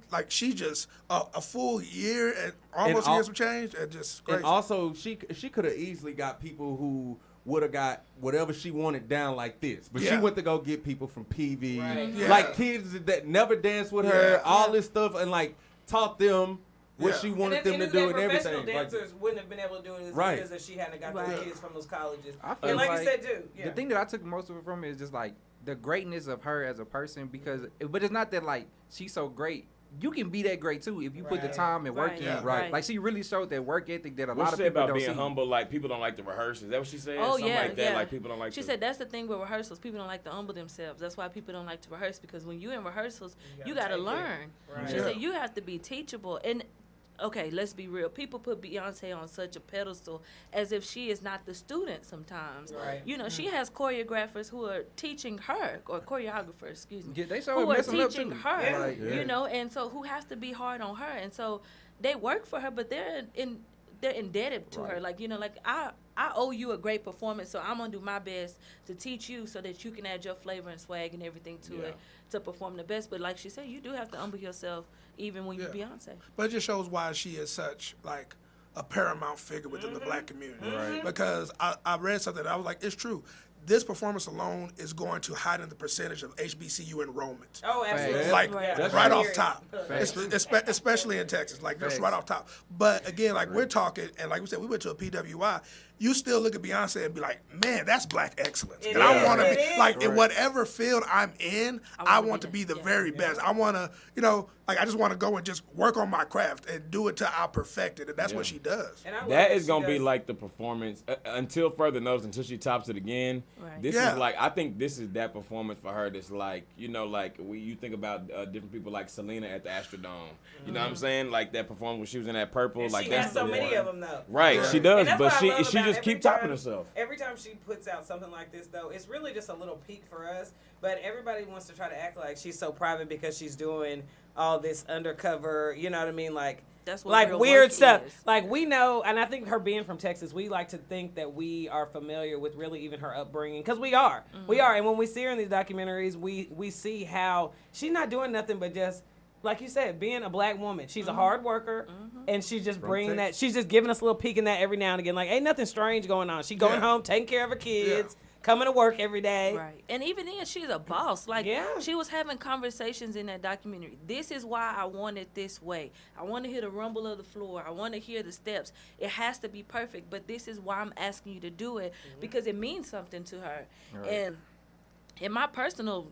just a full year and almost a all- year some change and just crazy. And also, she could have easily got people who would have got whatever she wanted down like this. But she Yeah. went to go get people from PV, Right. Yeah. like kids that never danced with her, Yeah. all this stuff, and like taught them what Yeah. she And wanted at them the to end do of and the day, everything. professional Like, dancers wouldn't have been able to do it as Right. good as if she hadn't got Right. those kids from those colleges. I feel And like like you said, too. Yeah. the thing that I took most of it from is just like the greatness of her as a person because, but it's not that like she's so great. You can be that great too if you put the Right. time and work Right. in. Yeah. Right. Like she really showed that work ethic that a what lot she of said people about don't being see. humble, like people don't like to rehearse. Is that what she said? Oh, Something yeah, like that. yeah. Like people don't like She to. said that's the thing with rehearsals. People don't like to humble themselves. That's why people don't like to rehearse because when you're in rehearsals, you gotta got to take it. learn. Right. She Yeah. said you have to be teachable. And okay, let's be real. People put Beyonce on such a pedestal as if she is not the student sometimes. Right. You know, she has choreographers who are teaching her, or choreographers, excuse me, Yeah, they show who her are messing up teaching too. her. Yeah. Like, You know, and so who has to be hard on her? And so they work for her, but they're indebted to her. Right. Like, you know, like I owe you a great performance, so I'm gonna do my best to teach you so that you can add your flavor and swag and everything to Yeah. it to perform the best. But like she said, you do have to humble yourself even when you're Yeah. Beyonce. But it just shows why she is such like a paramount figure within the black community. Right. Because I read something and I was like, it's true. This performance alone is going to heighten the percentage of HBCU enrollment. Oh, absolutely. Facts. Like Right. That's right true. off top, Facts. especially in Texas, like just Facts. right off top. But again, like we're talking, and like we said, we went to a PWI. You still look at Beyonce and be like, man, that's black excellence. It And I is. want to It be is. like in Right. whatever field I'm in, I want to be the that. very best. I want to, you know, like I just want to go and just work on my craft and do it till I perfect it, and that's what she does. And I love That what is she gonna be does. like the performance until further notice, until she tops it again. Right. This Yeah. is like, I think this is that performance for her. That's like, you know, like you think about different people like Selena at the Astrodome. You know what I'm saying? Like that performance when she was in that purple. And like she that's has so the many one. of them though. Right, Yeah. she And does, that's but what I she love she about just every keep topping time- herself. Every time she puts out something like this, though, it's really just a little peak for us. But everybody wants to try to act like she's so private because she's doing all this undercover, you know what I mean? Like, That's what like real weird work stuff. is. Like we know, and I think her being from Texas, we like to think that we are familiar with really even her upbringing because we are, we are. And when we see her in these documentaries, we see how she's not doing nothing but just. Like you said, being a black woman, she's a hard worker, and she's just bringing that. She's just giving us a little peek in that every now and again. Like, ain't nothing strange going on. She going Yeah. home, taking care of her kids, coming to work every day. Right. And even then, she's a boss. Like, Yeah. she was having conversations in that documentary. This is why I want it this way. I want to hear the rumble of the floor. I want to hear the steps. It has to be perfect, but this is why I'm asking you to do it because it means something to her. Right. And in my personal,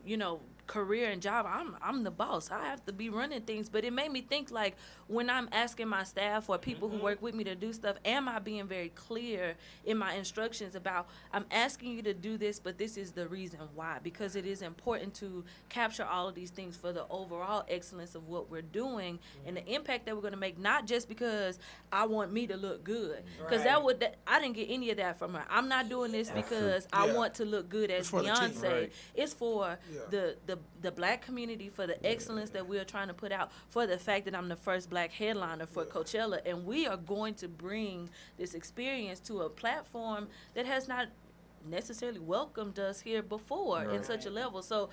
career and job, I'm the boss. I have to be running things. But it made me think, like, when I'm asking my staff or people who work with me to do stuff, am I being very clear in my instructions about, I'm asking you to do this, but this is the reason why. Because it is important to capture all of these things for the overall excellence of what we're doing and the impact that we're going to make, not just because I want me to look good. Because Right. I didn't get any of that from her. I'm not doing this because I Yeah. want to look good as It's for the team, Beyonce. right. It's for Yeah. the black community, for the excellence that we are trying to put out, for the fact that I'm the first black headliner for Coachella, and we are going to bring this experience to a platform that has not necessarily welcomed us here before in Right. such a level. So,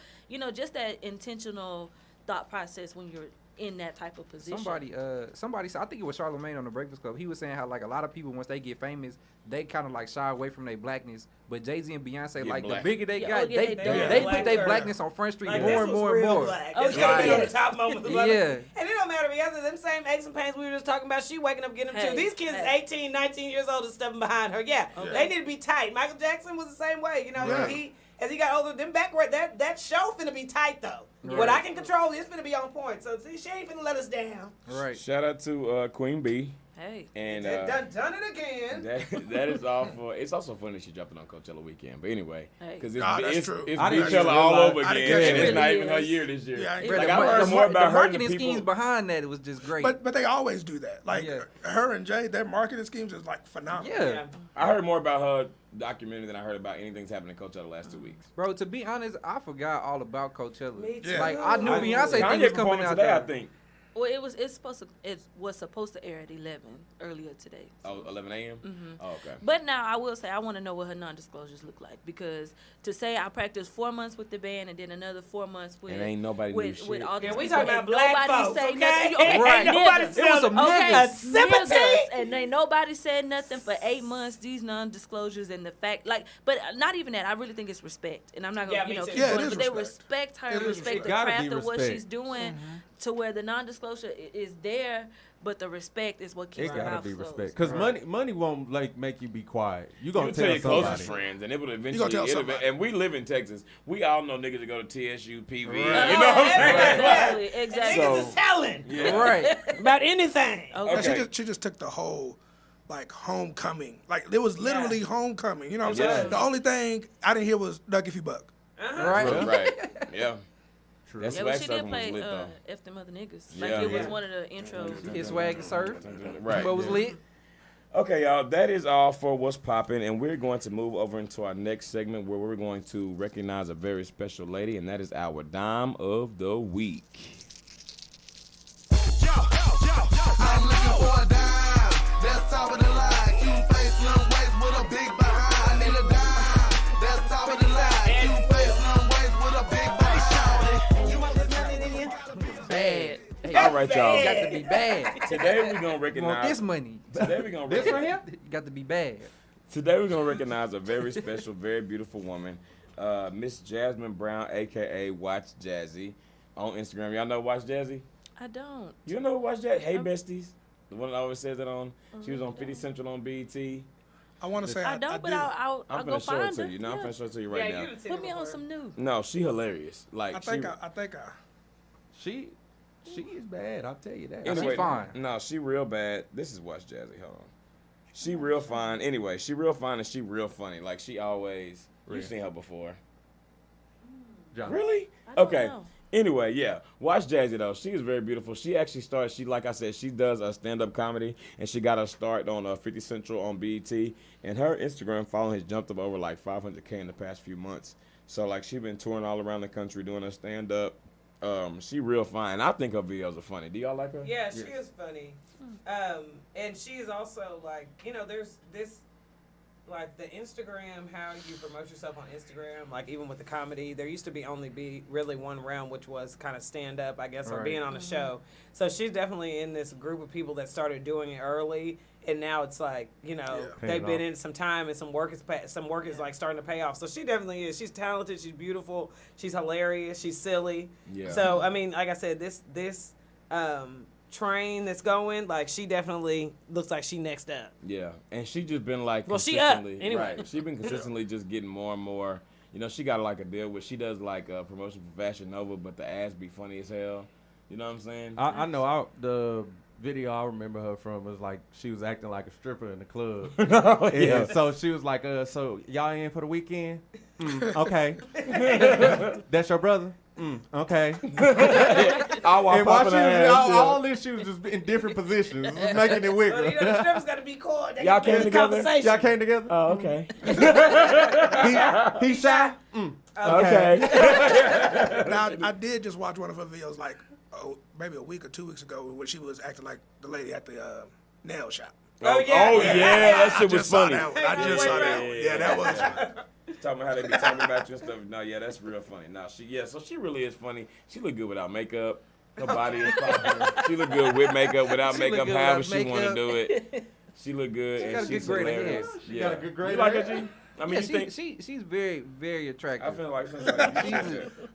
just that intentional thought process when you're in that type of position. Somebody said, I think it was Charlamagne on the Breakfast Club. He was saying how like a lot of people once they get famous, they kind of like shy away from their blackness. But Jay-Z and Beyonce, Get like black. the bigger they Yeah, got, oh, yeah, they black put their girl. blackness on Front Street Like, more this and was more and real more. black. Oh, It's gonna be yeah. on the top moment. Yeah. And it don't matter because them same aches and pains we were just talking about, she waking up getting them too. Hey, These kids hey. 18, 19 years old and stepping behind her. Yeah, they need to be tight. Michael Jackson was the same way. You know, Yeah. as he got older, them backward, that show finna be tight though. Right. What I can control is finna be on point. So see, she ain't finna let us down. Right. Shout out to Queen B. Hey. And Done it again. that is all for. It's also funny she dropped it on Coachella weekend. But anyway, Hey. because Nah, that's it's true. it's I didn't Beachella actually all realize- over I again, didn't catch and it. it's It not really even her is. year this year. Yeah, I ain't But Like the, I mar- heard the more mar- about the her than marketing people. schemes behind that, it was just great. But they always do that. Like Yeah. her and Jay, their marketing schemes is like phenomenal. yeah. I heard more about her documentary than I heard about anything's happening in Coachella the last 2 weeks. Bro, to be honest, I forgot all about Coachella. Me too. Like I knew I- Beyonce thing Kanye was coming performing out today, there. I think. Well, it was supposed to air at 11 earlier today. Oh, 11 a.m. Oh, okay. But now I will say I want to know what her non-disclosures look like, because to say I practiced 4 months with the band and then another 4 months with And ain't nobody knew with shit. all these Yeah, we people, talking about and black nobody folks, say okay? nothing. Ain't Right. nobody Niggas. It was some Okay, niggas. sympathy. niggas, and ain't nobody said nothing for 8 months. These non-disclosures and the fact, like, but not even that. I really think it's respect, and I'm not gonna, Yeah, me too. keep Yeah, it going, is but they respect. respect her It and is respect the gotta craft be of what respect. she's doing, to where the non-disclosure is there, but the respect is what keeps It her gotta mouth be closed. respect, cause money won't like make you be quiet. You gonna You tell your tell closest somebody. friends, and it would gonna eventually. tell somebody. And we live in Texas. We all know niggas that go to TSU, PV. Right. You know what I'm saying? Exactly, exactly. So- Niggas is telling Yeah. Right. about anything. And Okay. she just took the whole like homecoming. Like it was literally homecoming. You know what I'm Yeah. saying? The only thing I didn't hear was Duck If You Buck. Right. Right. Yeah. True. That's Yeah, but swag she surfing did was play lit though. F them other niggas. Yeah. Like it was Yeah. one of the intros. His swag and surf. Right. What was yeah. lit? Okay, y'all, that is all for What's Poppin', and we're going to move over into our next segment where we're going to recognize a very special lady, and that is our Dime of the Week. I'm looking for a dime. That's top of the line. Cute face, little waist with a big behind. I need a dime. That's top of the line. Cute face, little waist with a big behind. You want this money in you? Bad. Hey, All right, y'all. got to be bad. Today we're gonna You want recognize. this money? Today we're gonna This right here? You got to be bad. Today we're gonna recognize a very special, very beautiful woman, Miss Jasmine Brown, aka Watch Jazzy, on Instagram. Y'all know Watch Jazzy? I don't. You know Watch Jazzy? Hey besties, the one that always says it on. She was on 50 Central on BET. I want to say I don't, but did. I'll I'm go gonna show it find to her. you. No, I'm Yeah. gonna show it to you right now. Put me on some new. No, she hilarious. Like I think I. She is bad. I'll tell you that. Anyway, she fine. No, she real bad. This is Watch Jazzy. Hold on. She real fine. Anyway, she real fine and she real funny. Like she always. Really? You've seen her before. John. Really? I don't Okay. know. Anyway, yeah. Watch Jazzy though. She is very beautiful. She actually started. Like I said, she does a stand-up comedy, and she got her start on 50 Central on BET. And her Instagram following has jumped up over like 500K in the past few months. So like she been touring all around the country doing her stand-up. She real fine. I think her videos are funny. Do y'all like her? Yeah, she is funny. And she is also like, you know, there's this, like the Instagram, how you promote yourself on Instagram, like even with the comedy, there used to be really one realm, which was kind of stand up, I guess, or Right. being on a show. So she's definitely in this group of people that started doing it early. And now it's like, you know, Yeah. they've Paying been off. in some time and some work is like starting to pay off. So she definitely is. She's talented. She's beautiful. She's hilarious. She's silly. Yeah. So I mean, like I said, this train that's going, like she definitely looks like she next up. Yeah, and she just been like Well, she up, consistently- anyway. Right, she been consistently just getting more and more. You know, she got like a deal with. She does like a promotion for Fashion Nova, but the ass be funny as hell. You know what I'm saying? I know. The video I remember her from was like she was acting like a stripper in the club. Oh, Yeah. So she was like, so y'all in for the weekend? Okay. That's your brother? Okay. All while And while popping she her was, ass, yeah. all this, she was just in different positions, just making it wiggle. But you know, the strippers got to be cool. They Y'all got came the together? conversation. Y'all came together? Oh, okay. He shy? Okay. Now I did just watch one of her videos like maybe a week or 2 weeks ago when she was acting like the lady at the nail shop. Oh, yeah. Oh, yeah. That I shit was just saw funny. that one. I just saw that one. Yeah, that was. Talking about how they be talking about you and stuff. No, yeah, that's real funny. No, so she really is funny. She look good without makeup. Her body is popping. She look good with makeup, without She look makeup, good however without she want to makeup. do it. She look good She got a and good she's grade of hilarious. hair. Yeah. got a good grade You like of her, hair? G? I mean, Yeah, you think? she's very, very attractive. I feel like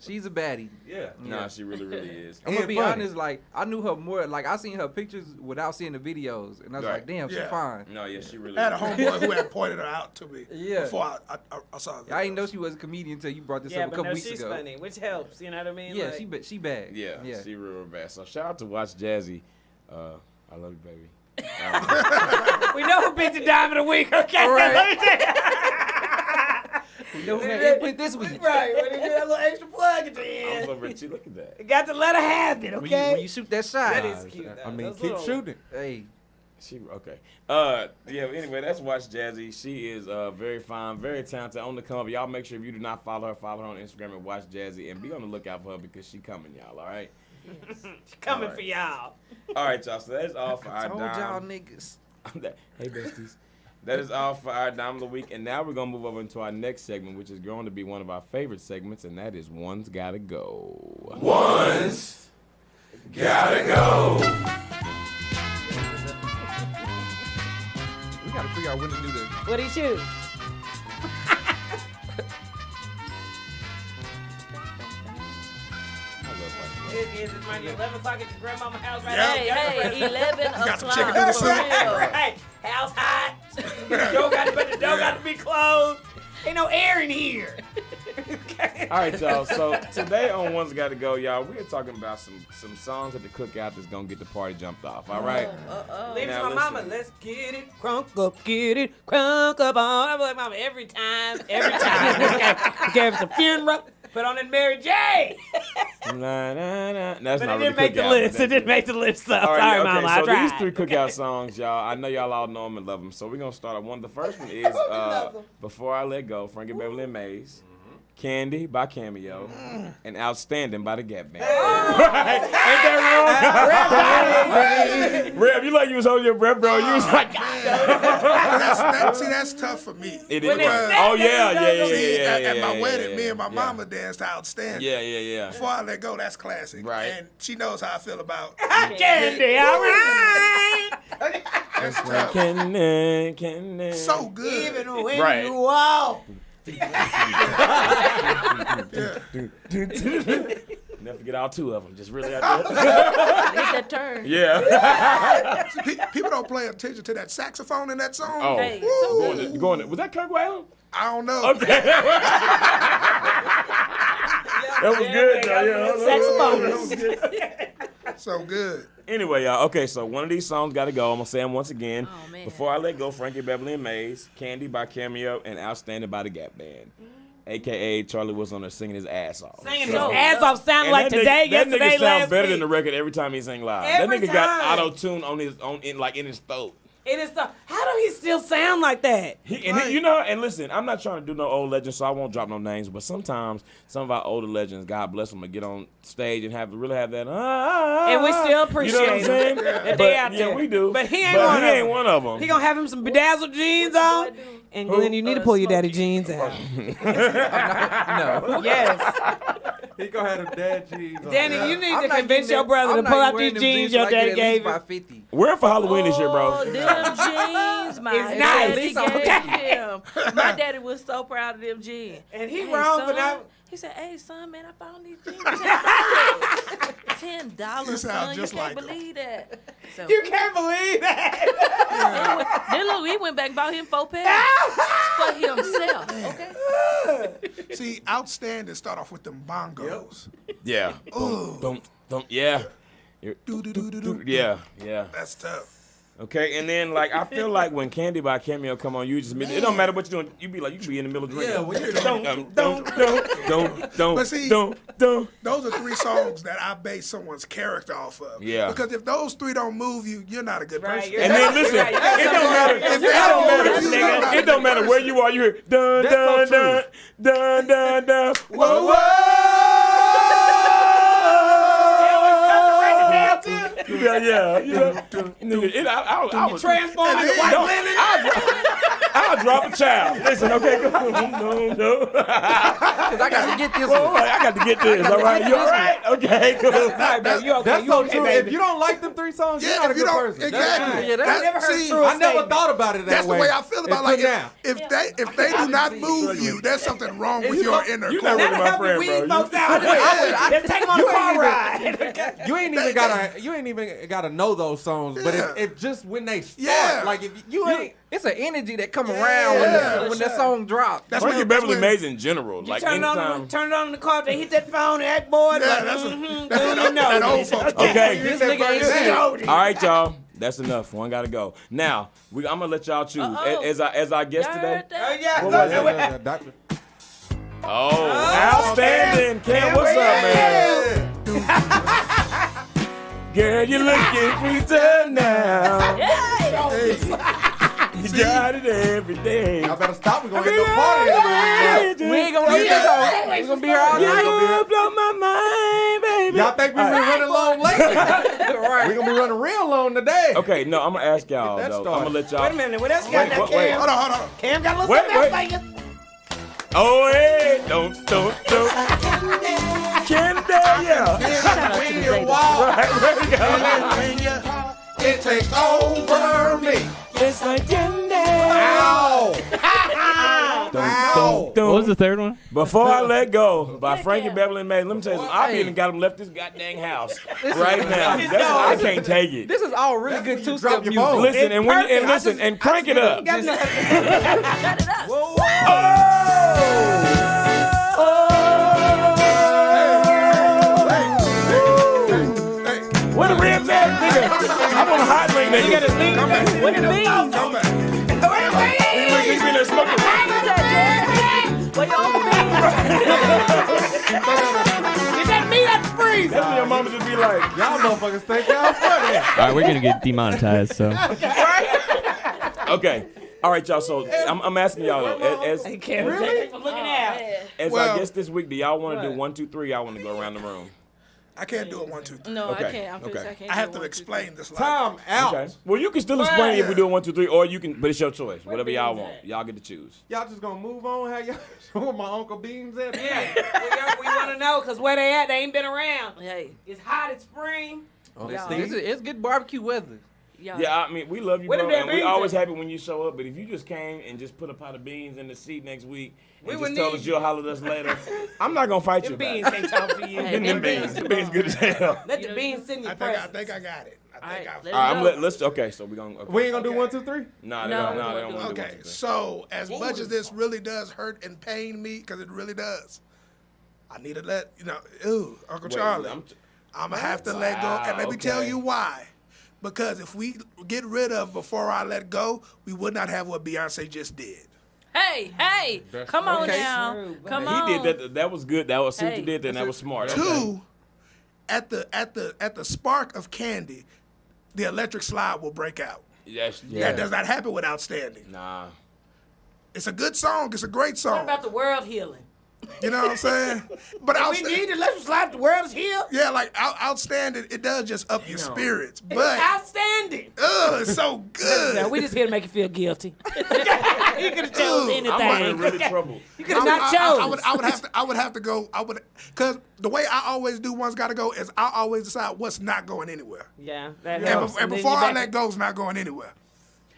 She's a baddie. Yeah. Nah, she really is. I'm gonna And be funny. honest, like I knew her more. Like I seen her pictures without seeing the videos, and I was Right. like, damn, she Yeah. fine. No, yeah, she really I had a is. homeboy who had pointed her out to me Yeah. before I saw her. I didn't know she was a comedian until you brought this Yeah, up a but couple no, weeks she's ago. funny, which helps. You know what I mean? Yeah, Like, she bad. Yeah, yeah. she real bad. So shout out to Watch Jazzy. I love you, baby. we know who beats the dime of the week, okay? All right. Let me tell We know who you. made input this week. Right, when they do that little extra plug at the I'm end. so rich. Look at that. You got to let her have it, When okay? you shoot that shot. That is cute, though. I mean, Those keep little- shooting. Hey, She okay. Yeah. Anyway, that's Watch Jazzy. She is very fine, very talented, on the come up. Y'all make sure if you do not follow her on Instagram and Watch Jazzy, and be on the lookout for her because she coming, y'all. All right. Coming All right. for y'all. All right, y'all. So that's all for our told y'all dime. niggas. Hey, besties. That is all for our dime of the week, and now we're gonna move over into our next segment, which is going to be one of our favorite segments, and that is One's Gotta Go. One's gotta go. We gotta figure out when to do this. What do you choose? It's around 11 o'clock at your grandmama's house right Yeah. now. Hey, 11 got some o'clock. chicken noodle for soup. real. Right. House hot. The door got to be closed. Ain't no air in here. All right, y'all. So today on One's Gotta Go, y'all, we're talking about some songs at the cookout that's gonna get the party jumped off. All right. Leave it Now, to my mama. listen. Let's get it. Crunk up, get it. Crunk up on. I'm like, mama, every time. Okay, if it's a funeral, put on that Mary J. Nah, nah, nah. That's But not it really didn't make the cookout, list. but It didn't make the list. So All right, sorry, okay, mama. so I tried. these three cookout songs, y'all, I know y'all all know them and love them. So we're going to start at one. The first one is Before I Let Go, Frankie Beverly and Maze. Candy by Cameo. And Outstanding by the Gap Band. Right? Ain't that wrong? Rev, you like you was holding your breath, bro. You was like, That's tough for me. it When is. it's Oh, yeah. See, at my yeah, wedding, yeah, me and my yeah. mama danced Outstanding. Yeah. Before I Let Go, that's classic. Right. And she knows how I feel about Candy, all right. That's tough. Candy. So good. Even when Right. you walk. Never forget all two of them. Just really out there. Hit that turn. Yeah. People don't pay attention to that saxophone in that song. Oh. Hey, Going. Was that Kirk Whalen? I don't know. Okay. That was good, though. Yeah. So good. Anyway, y'all. Okay, so one of these songs got to go. I'm going to say them once again. Oh, man. Before I Let Go, Frankie Beverly and Maze, Candy by Cameo, and Outstanding by the Gap Band. A.K.A. Charlie was on there singing his ass off. Singing his So- ass off sound And like that today, nigga, that yesterday, nigga sounds last better week. than the record every time he sing live. Every that nigga got time. auto-tune in his throat. It is the, how do he still sound like that? You know, and listen, I'm not trying to do no old legends, so I won't drop no names. But sometimes some of our older legends, God bless them, to get on stage and really have that. And we still appreciate you know what I'm saying? that But, they out yeah, there. we do. But he ain't one of them. them. He gonna have him some bedazzled jeans on. And Glenn, you need to pull your daddy jeans out. No. Yes. He gonna have them dad jeans on. Danny, you need I'm to not convince getting your them- brother I'm to pull not out wearing these them jeans jeans your till I get daddy at gave least you. 550. We're for Halloween this year, Oh, bro. them jeans, my It's daddy nice. gave him. My daddy was so proud of them jeans. And he Hey, wrong son, for that. He said, "Hey, son, man, I found these jeans. $10, You sound son. You just can't like him." believe that." So, You can't believe that. then look, we went back and bought him 4 pairs for himself. Okay. See, Outstanding start off with them bongos. Yeah. Don't. Yeah. Do-do-do-do-do. Yeah. That's tough. Okay, and then like I feel like when Candy by Cameo come on, you just it don't matter what you're doing. You be in the middle of drinking. Yeah, when you're But see, don't. Those are 3 songs that I base someone's character off of. Yeah. Because if those 3 don't move you, you're not a good Right, person. you're And then listen, Right, right. it don't matter. If It they don't don't matter, move you, you're not nigga. a It don't good matter where you are. You hear dun dun That's so dun dun dun. Whoa whoa. Yeah. You know, nigga, I was Transform into white Don't- women. I'll drop a child. Listen, okay, go. No. Cause I got to get this Whoa, one. I got to get this. All right, you all right? Okay, cool. All right, baby, you okay? That's You so okay, true. baby? If you don't like them 3 songs, you're Yeah, not a if you good don't, person. exactly. Yeah, I never heard see, true I never statement. thought about it that That's way. the way I feel about like Until now. if they do not move you, there's something wrong with your inner you core. not really That'll my help you friend, weed bro. folks out. Let's take them on a car ride. You ain't even gotta know those songs. But if just when they start, Yeah. like if you ain't. It's an energy that come around when that song drops. That's Frankie when- Beverly that's when- Mays in general. Like Turn it anytime. on in the car. They hit that phone and act bored. Yeah, Like, that's that that old folks. Okay. This nigga ain't shit. All right, y'all. That's enough. One got to go. Now, I'm going to let y'all choose. As our guest Y'all today. heard that? yeah. What was it? Doctor. Oh, outstanding. Cam, what's up, man? Girl, you looking sweeter now. You got it every day. Y'all better stop. We're gonna get no party. We ain't gonna leave this on. We gonna be here all night. You blow my mind, baby. Y'all think we been running long lately? Right. We gonna be running real long today. Okay, no, I'm going to ask y'all, Get that though. started. I'm going to let y'all. Wait a minute. What else you got now, wait. Cam? Hold on. Cam got a little Wait, something wait. else for you. Oh, hey, don't. Candy, yeah. Shout out to the Zeta. Right, there we go. It takes over me. It's like candy. Ow! Ow! What was the third one? Before I Let Go by Frankie Cam. Beverly Mays. Let me tell you something. I even got him left this goddamn house right now. I can't take it. This is all really good drop two-step your music. phone. Listen, and when you, and listen, and crank it up. Shut it up. Where the ribs at, nigga? I'm on a hot link, nigga. You got his link? What it means? Come back. You been there smoking? Where your uncle be? Get that meat out the freezer. That's when your mama just be like, Y'all motherfuckers think y'all funny. All right, we're gonna get demonetized. So okay. All right, y'all. So I'm asking y'all though, as Cam, thanks for looking out. as Well- I guess this week, do y'all want to do 1, 2, 3? Y'all want to go around the room? I can't do it 1, 2, 3. No, Okay. I can't. I'm finished. Okay. I can't. I have do to one, two, explain this. Time out. Okay. Well, you can still explain it if we do it 1, 2, 3, or you can. But it's your choice. Whatever y'all want. Y'all get to choose. Y'all just gonna move on? How y'all? Where my Uncle Beans at? Yeah, we want to know because where they at, they ain't been around. three. Hey, It's hot. It's spring. It's good barbecue weather. y'all. Yeah, I mean, we love you, Where bro, the damn and we beans always at? happy when you show up. But if you just came and just put a pot of beans in the seat next week We and would just told need us you'll holler at us later, I'm not gonna fight you Them about beans it. can't talk for you. Hey, Them them beans, beans the beans good as hell. Let the beans sit in your I presence. think I got it. All right, let All right, it go. let's. Okay, so we gonna. Okay. We ain't gonna do Okay. 1, 2, 3. Nah, they No, don't. we Nah, they won't don't do want to do Okay, 1, 2, 3. so as much as this really does hurt and pain me, because it really does, I need to let, Uncle Wait, Charlie, I'm I'm going to have to let go. And let me tell okay. you why. Because if we get rid of Before I Let Go, we would not have what Beyonce just did. Hey, come on Okay. now. True, Come He on. did that. That was good. That was see what you Hey, did. Then that was smart. Okay. Two, at the spark of Candy, the electric slide will break out. Yes. That does not happen with Outstanding. Nah. It's a good song. It's a great What song. about the world healing? You know what I'm saying? But We need to let you slap the world is healed. yeah, like Outstanding, it does just up your spirits. It's But outstanding. it's so good. No, we just here to make you feel guilty. You could have chose Ooh, anything. I'm in really trouble. You could have not chose. I would have to go. Because the way I always do One's Gotta Go is I always decide what's not going anywhere. Yeah, that And, helps. and then Before you I back- Let Go's not going anywhere.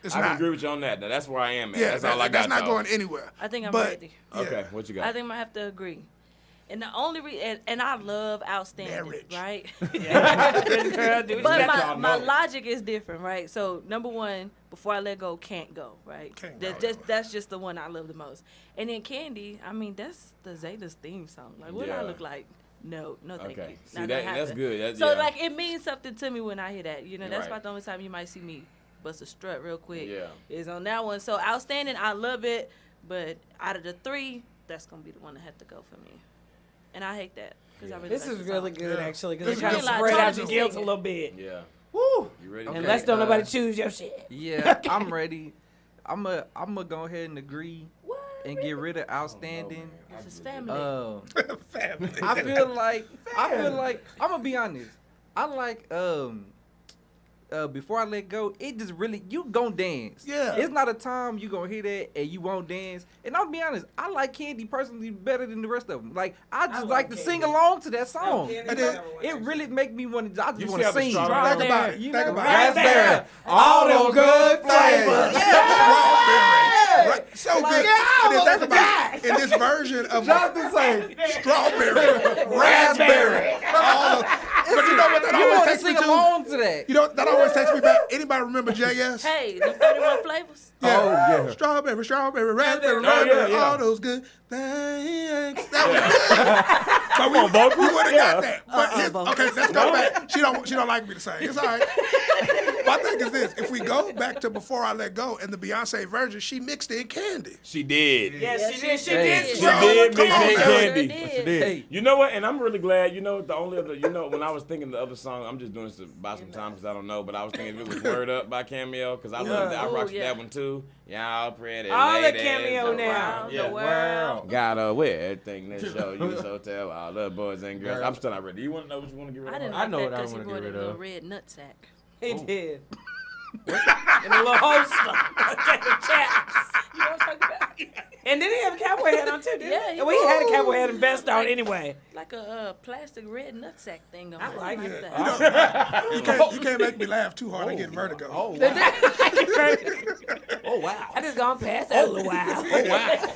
It's I can not. agree with you on that. Now, that's where I am at. Yeah, that's all I got. that's not though. going anywhere. I think I'm But, ready. yeah. Okay, what you got? I think I might have to agree. And the only reason, and I love Outstanding, Marriage. right? Girl, do what you But got to. my logic is different, right? So number one, Before I Let Go, Can't Go, right? Can't Go. That's just the one I love the most. And then Candy, I mean, that's the Zeta's theme song. Like, what do I Yeah. look like? No, thank Okay. you. See, Not that- gonna that's happen. good. That- So yeah. like, it means something to me when I hear that. You know, that's Right. about the only time you might see me bust a strut real quick. Yeah. Is on that one. So Outstanding, I love it, but out of the three, that's gonna be the one that had to go for me. And I hate that because I really This like is the really song. good, Yeah. actually, This because is it kind of good. spread out Trying your to guilt a sing it. little bit. Yeah. Woo! You ready? Okay. And let's don't nobody choose your shit. Yeah, I'm ready. I'm gonna go ahead and agree and get rid of Outstanding. This is family. Family. I feel like I'm gonna be honest. I like Before I Let Go, it just really, you gon' dance. Yeah. It's not a time you gonna hear that and you won't dance. And I'll be honest, I like Candy personally better than the rest of them. Like, I just like to sing along to that song. It really make me want to, I just want to sing. Think about it. You Think know? about it. Raspberry. All them good flavors. Right. So good. And then think about it. In this version of Jonathan say, strawberry, raspberry, all of. But you know what that You always want to takes me sing to? along to that. You know that always takes me back. Anybody remember JS? Hey, the 31 flavors. Yeah. Oh, yeah. Strawberry, raspberry, Oh, raspberry, yeah. all those good things. That was, so we would have got that. But okay, let's go back. She don't like me to sing. It's all right. My thing is this: if we go back to Before I Let Go and the Beyonce version, she mixed in Candy. She did. Yes, she did. She Hey. did. She did mix in Sure Candy. did. Hey, You know what? And I'm really glad. You know, the only other, when I was thinking the other song, I'm just doing this to buy some time because I don't know, but I was thinking if it was Word Up by Cameo because I love that. I Ooh, rocked yeah. that one too. Y'all pretty All the ladies Cameo now. Around Yeah. the world. Gotta wear everything that show you so tell all the boys and girls. Girl. I'm still not ready. You want to know what you want to get rid I of? didn't I like know that what I because he wanna wore get that rid little of. red nutsack. He did. And a little holster. Chaps. You know what I'm talking about? And then he have a cowboy hat on too, didn't Yeah, he? he Well, he had a was. cowboy hat and vest on anyway. Like a plastic red nutsack thing on. I like it. that. You can't make me laugh too hard. I get vertigo. Oh, wow. Oh, wow. I just gone past that a little while. Oh, wow.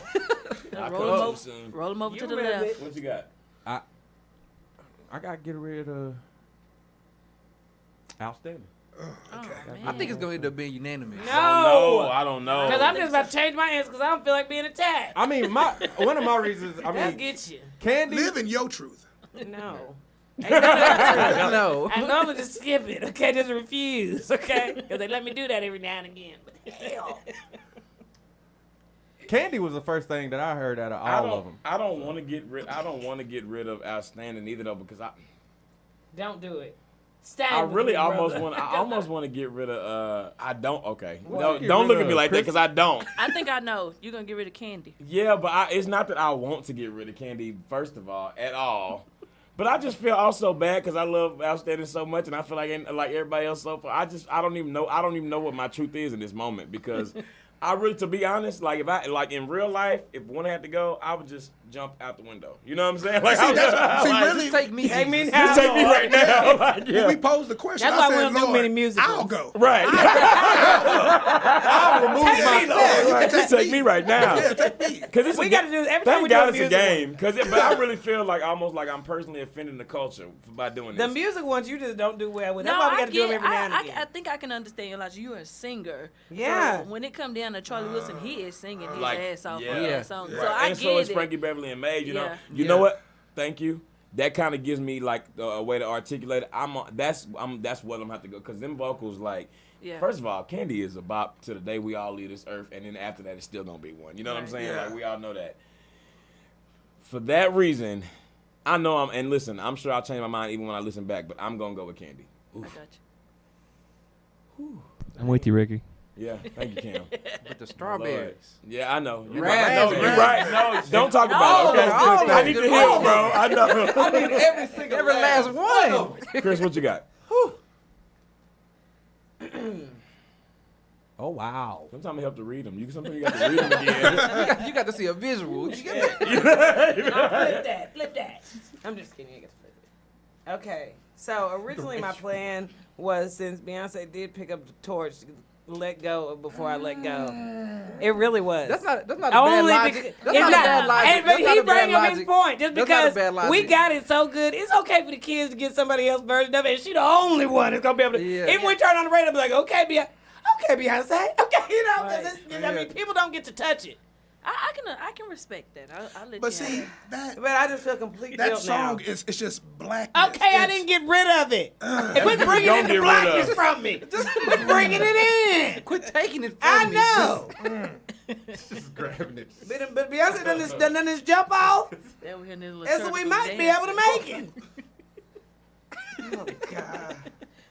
I Roll come him too over, soon. roll him over You to the remember left. it. What you got? I got to get rid of Outstanding. Oh, man. I think it's gonna end up being unanimous. No. I don't know. Because I'm just about to change my answer because I don't feel like being attacked. I mean, one of my reasons, I That'll mean, get you. Candy. Live in your truth. No. Ain't none of that true. No. I normally just skip it, okay? Just refuse, okay? Because they let me do that every now and again. But hell. Candy was the first thing that I heard out of all of them. I don't want to get rid. I don't want to get rid of Outstanding either though because Don't do it. Stand I with really me, almost brother. want. I almost want to get rid of. I don't. Okay. What No, you get don't rid look at me of, like that because I don't. I think I know. You're going to get rid of Candy. Yeah, but it's not that I want to get rid of Candy. First of all, at all. But I just feel also bad because I love Outstanding so much, and I feel like everybody else so far. I don't even know. I don't even know what my truth is in this moment because I really, to be honest, like if I in real life, if one had to go, I would just jump out the window. You know what I'm saying? Like, Really, Just take me. Take me Jesus. now. just take me right now. Like, when yeah. we posed the question, That's I why we said, don't do Lord, many musicals. I'll go. Right. I'll remove myself. Right. Just take me right now. Yeah, take me. Cause it's We a got to do every time Thank we do God a it's a music game. But I really feel like almost like I'm personally offending the culture by doing The this. music ones you just don't do well with. No, That's why we I got to do them get. every now and I again. think I can understand. Like you're a singer. Yeah. So when it come down to Charlie Wilson, he is singing his Like, ass off yeah. on Yeah. that song. Right. So I and get so is it. Frankie Beverly and Maze. You know. Yeah. You know what? Thank you. That kind of gives me like a way to articulate it. That's what I'm gonna have to go because them vocals like. Yeah. First of all, Candy is a bop to the day we all leave this earth, and then after that, it's still gonna be one. You know what I'm Right. saying? Yeah. Like we all know that. For that reason, I know and listen, I'm sure I'll change my mind even when I listen back, but I'm gonna go with Candy. I got you. I'm with you, Ricky. Yeah, thank you, Cam. With the strawberries. Yeah, I know. You're Raspberry. right. No, don't talk about it. Okay, no, I need to hear, bro. I know. I mean, every last one. Chris, what you got? Oh, wow. Sometimes I have to read them. Sometimes you got to read them again. You got to see a visual. You got No, flip that. I'm just kidding. You get to flip it. Okay. So originally my plan was since Beyonce did pick up the torch to let go of Before I Let Go. It really was. That's not a bad Only logic. because That's it's not a bad logic. and- but That's not he a bad bring up his logic. point just That's not a because bad logic. we got it so good. It's okay for the kids to get somebody else's version of it, and she the only one that's gonna be able to. Yeah. Even when we turn on the radio, be like, okay, Beyonce, okay, you know, 'cause Right. I mean, people don't get to touch it. I can respect that. I'll let But you see, have that But I just feel completely that guilt now. song is it's just black. Okay, I didn't get rid of it. Quit bringing don't in get the rid blackness of. from me. Just quit bringing it in. Quit taking it from I me. know. Just grabbing it. But Beyonce done this jump off. There we hear this little That's what we liturgical might be dance. able to make it. Oh, God.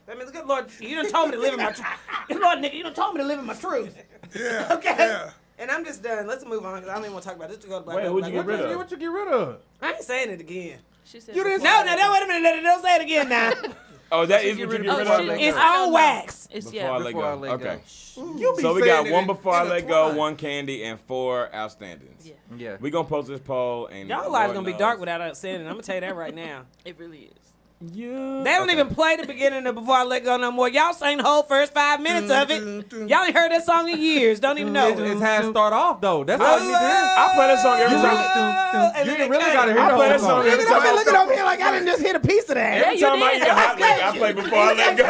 I mean, good Lord, you done told me to live in my truth. Good Lord, nigga, you done told me to live in my truth. Yeah. Okay? Yeah. And I'm just done. Let's move on, because I don't even want to talk about this. To go to Black Wait, Girl, who'd you Black get rid Girl. of? What you get rid of? I ain't saying it again. She said You didn't No, wait a minute. Don't say it again now. Oh, that She is get what you rid get of rid before I of? let It's go. I don't on know. wax. It's Before I let Before I go. let Okay. You be So we got saying one it before I let go, intertwined. 1 candy, and 4 outstandings. Yeah, Yeah. We gonna post this poll and Y'all Lord lives gonna be knows. dark without us saying it. I'm gonna tell you that right now. it really is. Yeah. They don't even play the beginning of Before I Let Go no more. Y'all sang the whole first 5 minutes of it. Y'all ain't heard that song in years. Don't even know It's it. how it start off though. That's all you need to hear. I play that song every time. And You then ain't they really cut gotta it. hear I the play whole that song song. every Look at me time. looking over here like I didn't just hit a piece of that. Every you time I did. eat a hot lick, I play Before I Let Go.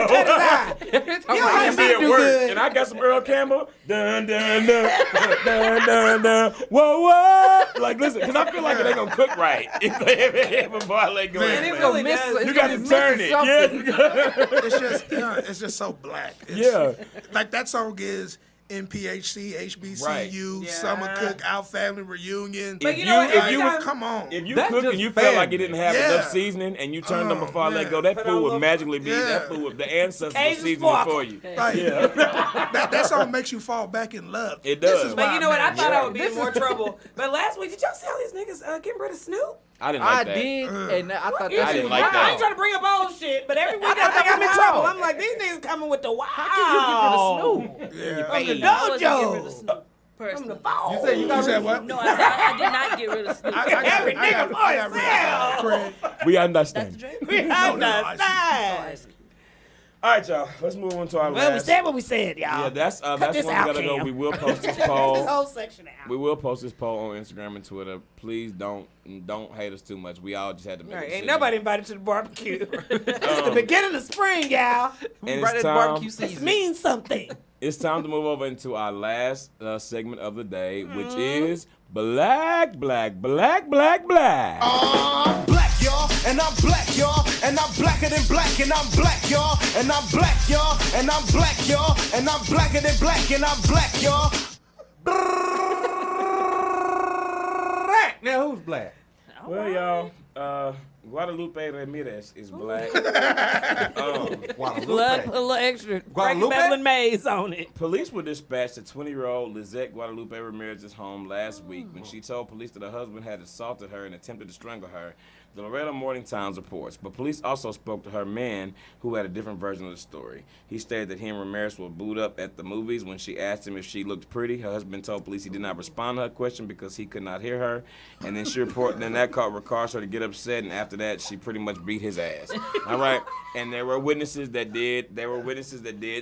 I You be at do work good. and I got some Earl Campbell. Dun dun dun dun dun dun. Whoa whoa. Like listen, because I feel like it ain't gonna cook right before I let go. Man, it It's really gonna miss. does. It's You got gonna to be turn missing it. something. Yeah. It's just so black. It's, Yeah. Like that song is NPHC, HBCU, Right. Summer Yeah. Cookout, Family Reunion. But If you know what? if Every you time- was Come on. If you That's cooked and just you felt like it family. didn't have Yeah. enough seasoning and you turned them Oh, before I let man. go, that Put food on a would little- magically be Yeah. that food would the ancestors Cajun would season it sparkle. for you. Like, Yeah. that song makes you fall back in love. It This does. is But why you know what? I married thought you. I would be in more trouble. But last week, did y'all see all these niggas getting rid of Snoop? I didn't I like that. did, and I thought You that I didn't was like wild. that. I ain't trying to bring up old shit, but every week I think I'm in trouble. I'm like, these niggas coming with the wow. How can you get rid of Snoop? Yeah. From the I wasn't getting rid of dojo. Snoop, From the personally. phone. You said you got You said rid of what? No, I said I did not get rid of Snoop. Every nigga for himself. Craig. We That's understand. the dream. We understand. All right, y'all. Let's move on to our Well, we last. said what we said, y'all. Yeah, that's Cut one we this out, gotta go. Cam. We will post this this poll. whole section out. We will post this poll on Instagram and Twitter. Please don't hate us too much. We all just had to make a Right, decision. ain't nobody invited to the barbecue. It's the Um, beginning of spring, y'all. We And right it's at time- barbecue This season. means something. It's time to move over into our last segment of the day, which Mm-hmm. is black. I'm black, y'all, and I'm black, y'all, and I'm blacker than black, and I'm black, y'all, and I'm black, y'all, and I'm black, y'all, and I'm blacker than black, and I'm black, y'all. Now who's black? Well, y'all, Guadalupe Ramirez is black. Blood, put a little extra Frankie Guadalupe? Beverly Mays on it. Police were dispatched to 20-year-old Lizette Guadalupe Ramirez's home last week when she told police that her husband had assaulted her and attempted to strangle her. The Laredo Morning Times reports, but police also spoke to her man, who had a different version of the story. He stated that he and Ramirez were booed up at the movies. When she asked him if she looked pretty, her husband told police he did not respond to her question because he could not hear her. And then that caused her to get upset, and after that, she pretty much beat his ass. All right, and there were witnesses that did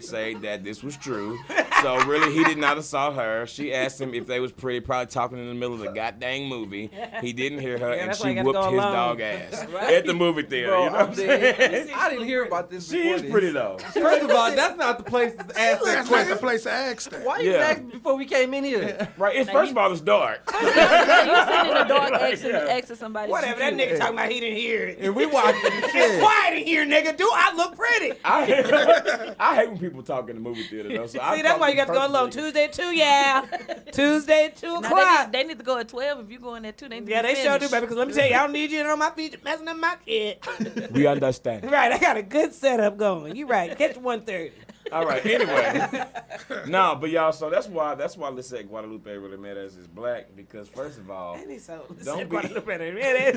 say that this was true. So really, he did not assault her. She asked him if they was pretty, probably talking in the middle of the goddamn movie. He didn't hear her, and that's why she you gotta whooped go his alone. dog ass at the movie theater. Bro, you know I'm what I'm saying? dead. I didn't hear about this She before is this. pretty though. First of all, that's not the place to ask that That's not the question. place to ask that. Why you Yeah. asking before we came in here? Right. First of all, it's dark. You sitting in the dark Yeah. asking somebody. Whatever, that nigga talking about he didn't hear it. And we watching the It's shit. quiet in here, nigga. Do I look pretty? I hate when people talk in the movie theater though. So See, that's why you got to go alone. Tuesday at 2, yeah. Tuesday at 2 o'clock. They need to go at 12. If you go in at 2, they need Yeah, to they be sure do, finished. baby, because let me tell you, I don't need you on my feet messing up my kid. We understand. Right, I got a good setup going. You right. Catch 1:30. All right. Anyway, no, but y'all. So that's why Lizette Guadalupe Ramirez is black because first of all, And he's so Don't be-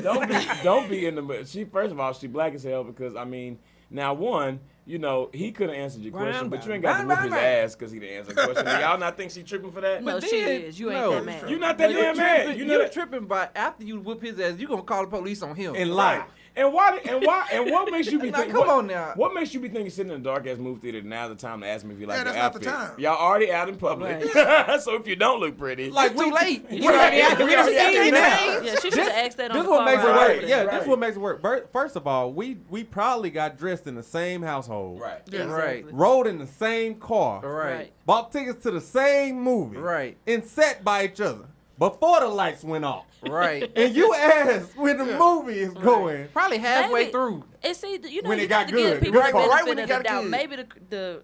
don't don't be in the. She first of all, she black as hell because I mean, now one, you know, he could have answered your question, but you ain't got to whip his ass because he didn't answer the question. Do y'all not think she tripping for that? No, she then- is. You ain't no. that mad. You not that damn mad. You know You're that. tripping, but after you whip his ass, you gonna call the police on him. In life. And what makes you be Now, thinking? come on now. What makes you be thinking sitting in a dark ass movie theater? Now's the time to ask me if you like Yeah, your that's not the outfit. time. Y'all already out in public, so if you don't look pretty, Like too late. We already seen you now. Yeah, she should have asked that on This the what car makes it ride work. over there. Yeah, Right. this what makes it work. First of all, we probably got dressed in the same household. right? Yeah. Right. Rode in the same car. Right. Bought tickets to the same movie. Right. And sat by each other before the lights went off. Right. And you asked when the movie is going. Probably halfway Maybe. through. It's either, you know, When you it got got to give good. people Right, the right benefit when it of the got doubt. good. Maybe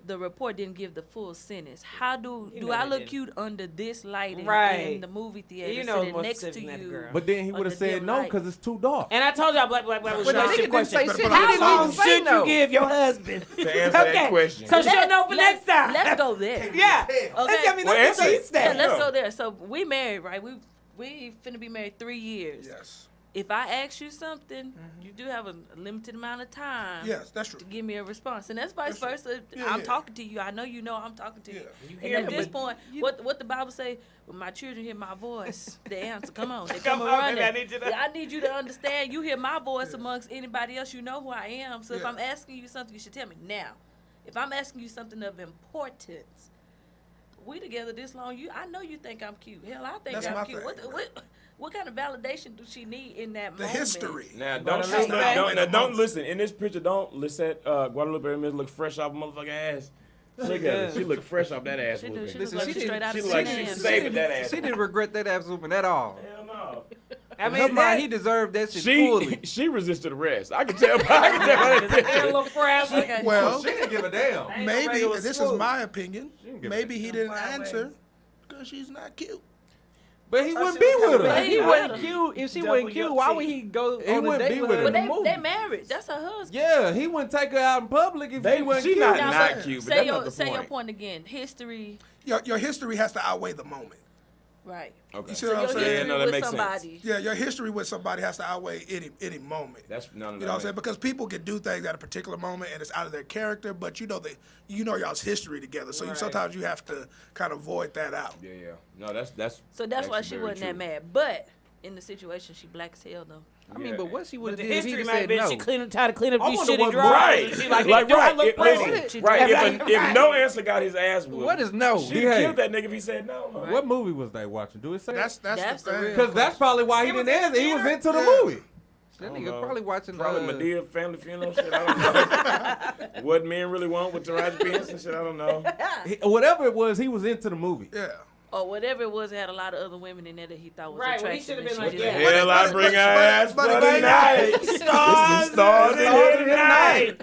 the report didn't give the full sentence. How do You know I they look didn't. cute under this lighting Right. in the movie theater, You know sitting more next to specific than that you? girl. But then he would have Under said dim no light. because it's too dark. And I told y'all, black was But the relationship nigga didn't question. say shit. How He didn't long even say should no. you give your husband To answer that question. So she'll know for next time. Let's go there. Yeah. Okay. I mean, Well, that's what answer he it. Yeah, said. let's go there. So we married, right? We finna be married 3 years. Yes. if I ask you something, you do have a limited amount of time. Yes, that's true. To give me a response, and that's vice That's true. versa. Yeah, I'm yeah. talking to you. I know you know I'm talking to you. Yeah. And at this point, what the Bible say? When my children hear my voice, they answer. Come on, they come on, running. baby, I need you to- Yeah, I need you to understand. You hear my voice amongst anybody else. You know who I am. So if Yeah. I'm asking you something, you should tell me now. If I'm asking you something of importance, we together this long. I know you think I'm cute. Hell, I think That's I'm my cute. thing. What kind of validation do she need in that The moment? history. Now, But don't I'm saying- don't listen. In this picture, don't listen at Guadalupe Ramirez look fresh off motherfucking ass. Look at her. She look fresh off that ass She whooping. do. She Listen, look like she she straight did- out She of look like Sin. she saving that ass. She didn't regret that ass whooping at all. Hell no. I In her mean, mind, he deserved that shit fully. She resisted arrest. I can tell. I can tell by that a picture. little frazzled. Okay. Well, She didn't give a damn. Ain't no maybe, regular this is swoop. my opinion, didn't give maybe a he damn. didn't Five answer ways. because she's not cute. But he I wouldn't should've be with come her. back. If he Yeah. wasn't cute, if she Double wasn't cute, your why teeth. would he go He on a wouldn't date be with with her her. in But the movie? they married. That's her husband. Yeah, he wouldn't take her out in public if he wasn't She cute. not Now, not so- cute, but say that's your not the say your point. point again. History, Your history has to outweigh the moment. right? Okay. You see So what your I'm history saying? Yeah, no, that with makes sense. somebody. Yeah, your history with somebody has to outweigh any moment. That's none of You know what I'm saying? Because people can do things at a particular moment and it's out of their character, but you know y'all's history together. So Right. sometimes you have to kind of void that out. Yeah, yeah. No, that's. So that's why actually she very wasn't that true. mad. But in the situation, she black as hell though. I mean, Yeah. but what she would But have the did if he history just might have said been no. she tried to clean up I these wonder shitty what drawers. Right, She like, like do I right, look pretty? listen, right. If no answer got his ass whooped, What is no? she Dee Hayes. killed that nigga if he said no. Huh? What movie was they watching? Do it say? That's That's the the thing. real- Because that's probably why he He was didn't in the answer. He was theater? into the Yeah. movie. That I don't nigga know. probably watching Probably Medea family funeral shit. I don't know. What men really want with Taraji P. Henson shit. I don't know. Whatever it was, he was into the movie. Yeah. Or whatever it was, it had a lot of other women in there that he thought was Right, well, he attractive. should've and been she like, just- yeah. Hell, I bring her ass for but- the night. This is stars in here tonight.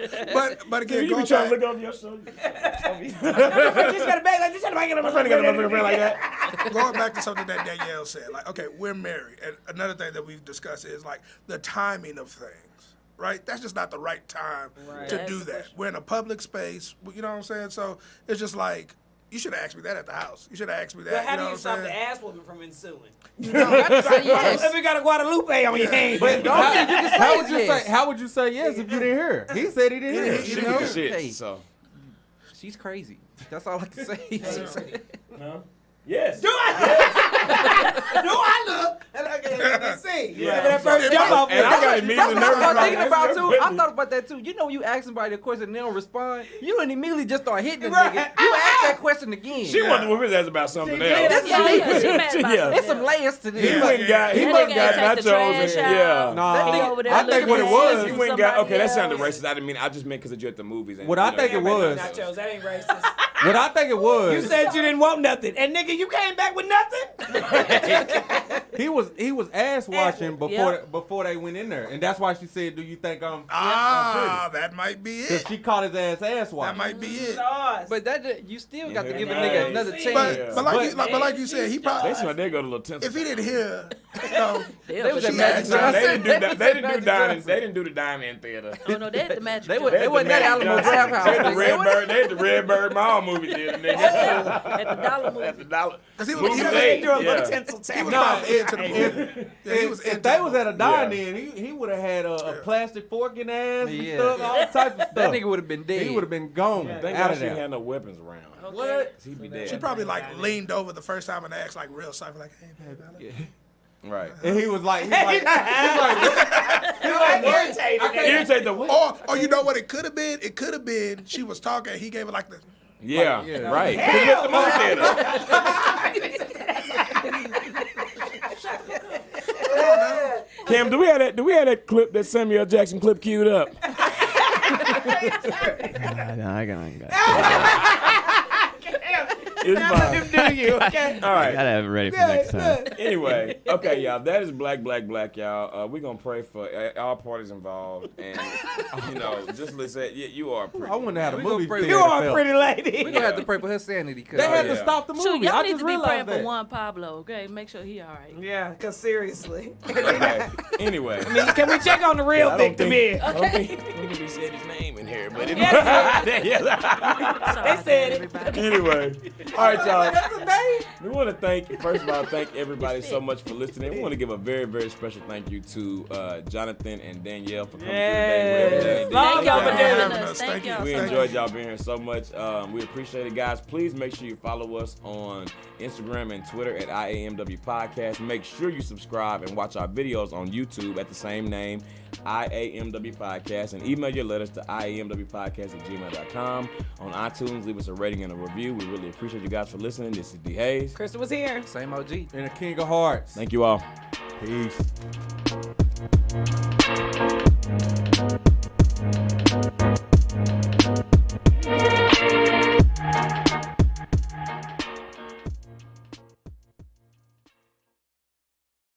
But again, You be going trying to back, look over your shoulder. Just got a bag like this. My friend got a motherfucker like that. going back to something that Danielle said, like, okay, we're married. And another thing that we've discussed is like the timing of things, right? That's just not the right time Right. to That's do the that. question. We're in a public space, you know what I'm saying? So it's just like, you should have asked me that at the house. You should have asked me that. But how you do know you what stop I'm the saying? ass whooping from ensuing? Yes. If you got a Guadalupe on your hand. But just how say would you yes. say? How would you say yes if you didn't hear? He said he didn't hear. She You know? was shit. Hey. So. She's crazy. That's all I can say. Yes. Do I look? And I can see. You remember that first jump off? And I got immediately That's what I nervous. was thinking Like, about that's too. good. I thought about that too. You know, when you ask somebody a question and they don't respond, you don't immediately just start hitting the Right. nigga. You ask that question again. She wanted to whip his ass about something Yeah, else. that's Yeah, she mad about Yeah. There's something. some layers to He this. went and got, he That must nigga got ain't take the nachos trash and out. yeah. Nah, That nigga over there I think looking what it at was- sis He with went and got, somebody okay, that sounded else. racist. I didn't mean, I just meant because you're at the movies. And, What I you know, think it was- Nachos, that ain't racist. What I think it was. You said you didn't want nothing, and nigga, you came back with nothing. He was ass washing Yep. before they went in there, and that's why she said, "Do you think I'm?" That might be Because it. she caught his ass That washing. might be it. Sauce. But that you still got to Yeah, give a nice. nigga another But- chance. Yeah. But like you said, he They probably, seem like they go to little tinsel. if he didn't hear, you know, They was was at at Magic Magic Johnson. They didn't do that. They They didn't do Magic dining. Johnson. They didn't do the dining theater. Oh no, they at the Magic They Johnson. was- wasn't that Alamo Draft House. They had the They Red was- Bird. They had the Red Bird Mall movie theater, nigga. At the Dollar At Movie. the dollar. 'Cause he was- Movie he was date, Do a little yeah. tinsel he tap. was Nah, probably into the movie. Yeah, he was into If they the was movie. at a dine-in, he would have had a plastic fork in their ass and Yeah. stuff, all types of stuff. That nigga would have been dead. He would have been gone Thank out God of she didn't there. have no weapons around. What? He'd be dead. She probably like leaned over the first time and asked like real soft, like, "Hey, babe, I love you." Right. And he was like, Irritate the what? Or you know what it could have been? It could have been she was talking. He gave her like the. Yeah, yeah. right. He at the movie theater. Cam, do we have that clip, that Samuel L. Jackson clip queued up? I got It's fine. Do you? Okay. All right. gotta have it ready for next time. Anyway, okay, y'all. That is black, y'all. We're gonna pray for all parties involved, and you know, just listen. You are pretty. I wouldn't have had a We gonna movie pray- theater. You are a felt. pretty lady. We gonna have to pray for her sanity. Cause They had to yeah. stop the movie. Shoot, y'all I need just to be praying realized for that. Juan Pablo, okay? Make sure he all right. Yeah, because seriously. Okay. Anyway, Can we check on the real I don't victim think here? I don't think we said his name in here. here, but They Sorry, said it. everybody. anyway. All right, y'all. We want to first of all, thank everybody so much for listening. We want to give a very, very special thank you to Jonathan and Danielle for coming through today. Yes. Wherever they Thank did. y'all for Yeah. doing having it. us. Thank y'all. We so enjoyed much. y'all being here so much. We appreciate it, guys. Please make sure you follow us on Instagram and Twitter at IAMW Podcast. Make sure you subscribe and watch our videos on YouTube at the same name, IAMW Podcast. And email your letters to IAMWpodcast@gmail.com. On iTunes, leave us a rating and a review. We really appreciate you guys for listening. This is Dee Hayes. Krista was here. Same OG. And a king of hearts. Thank you all. Peace.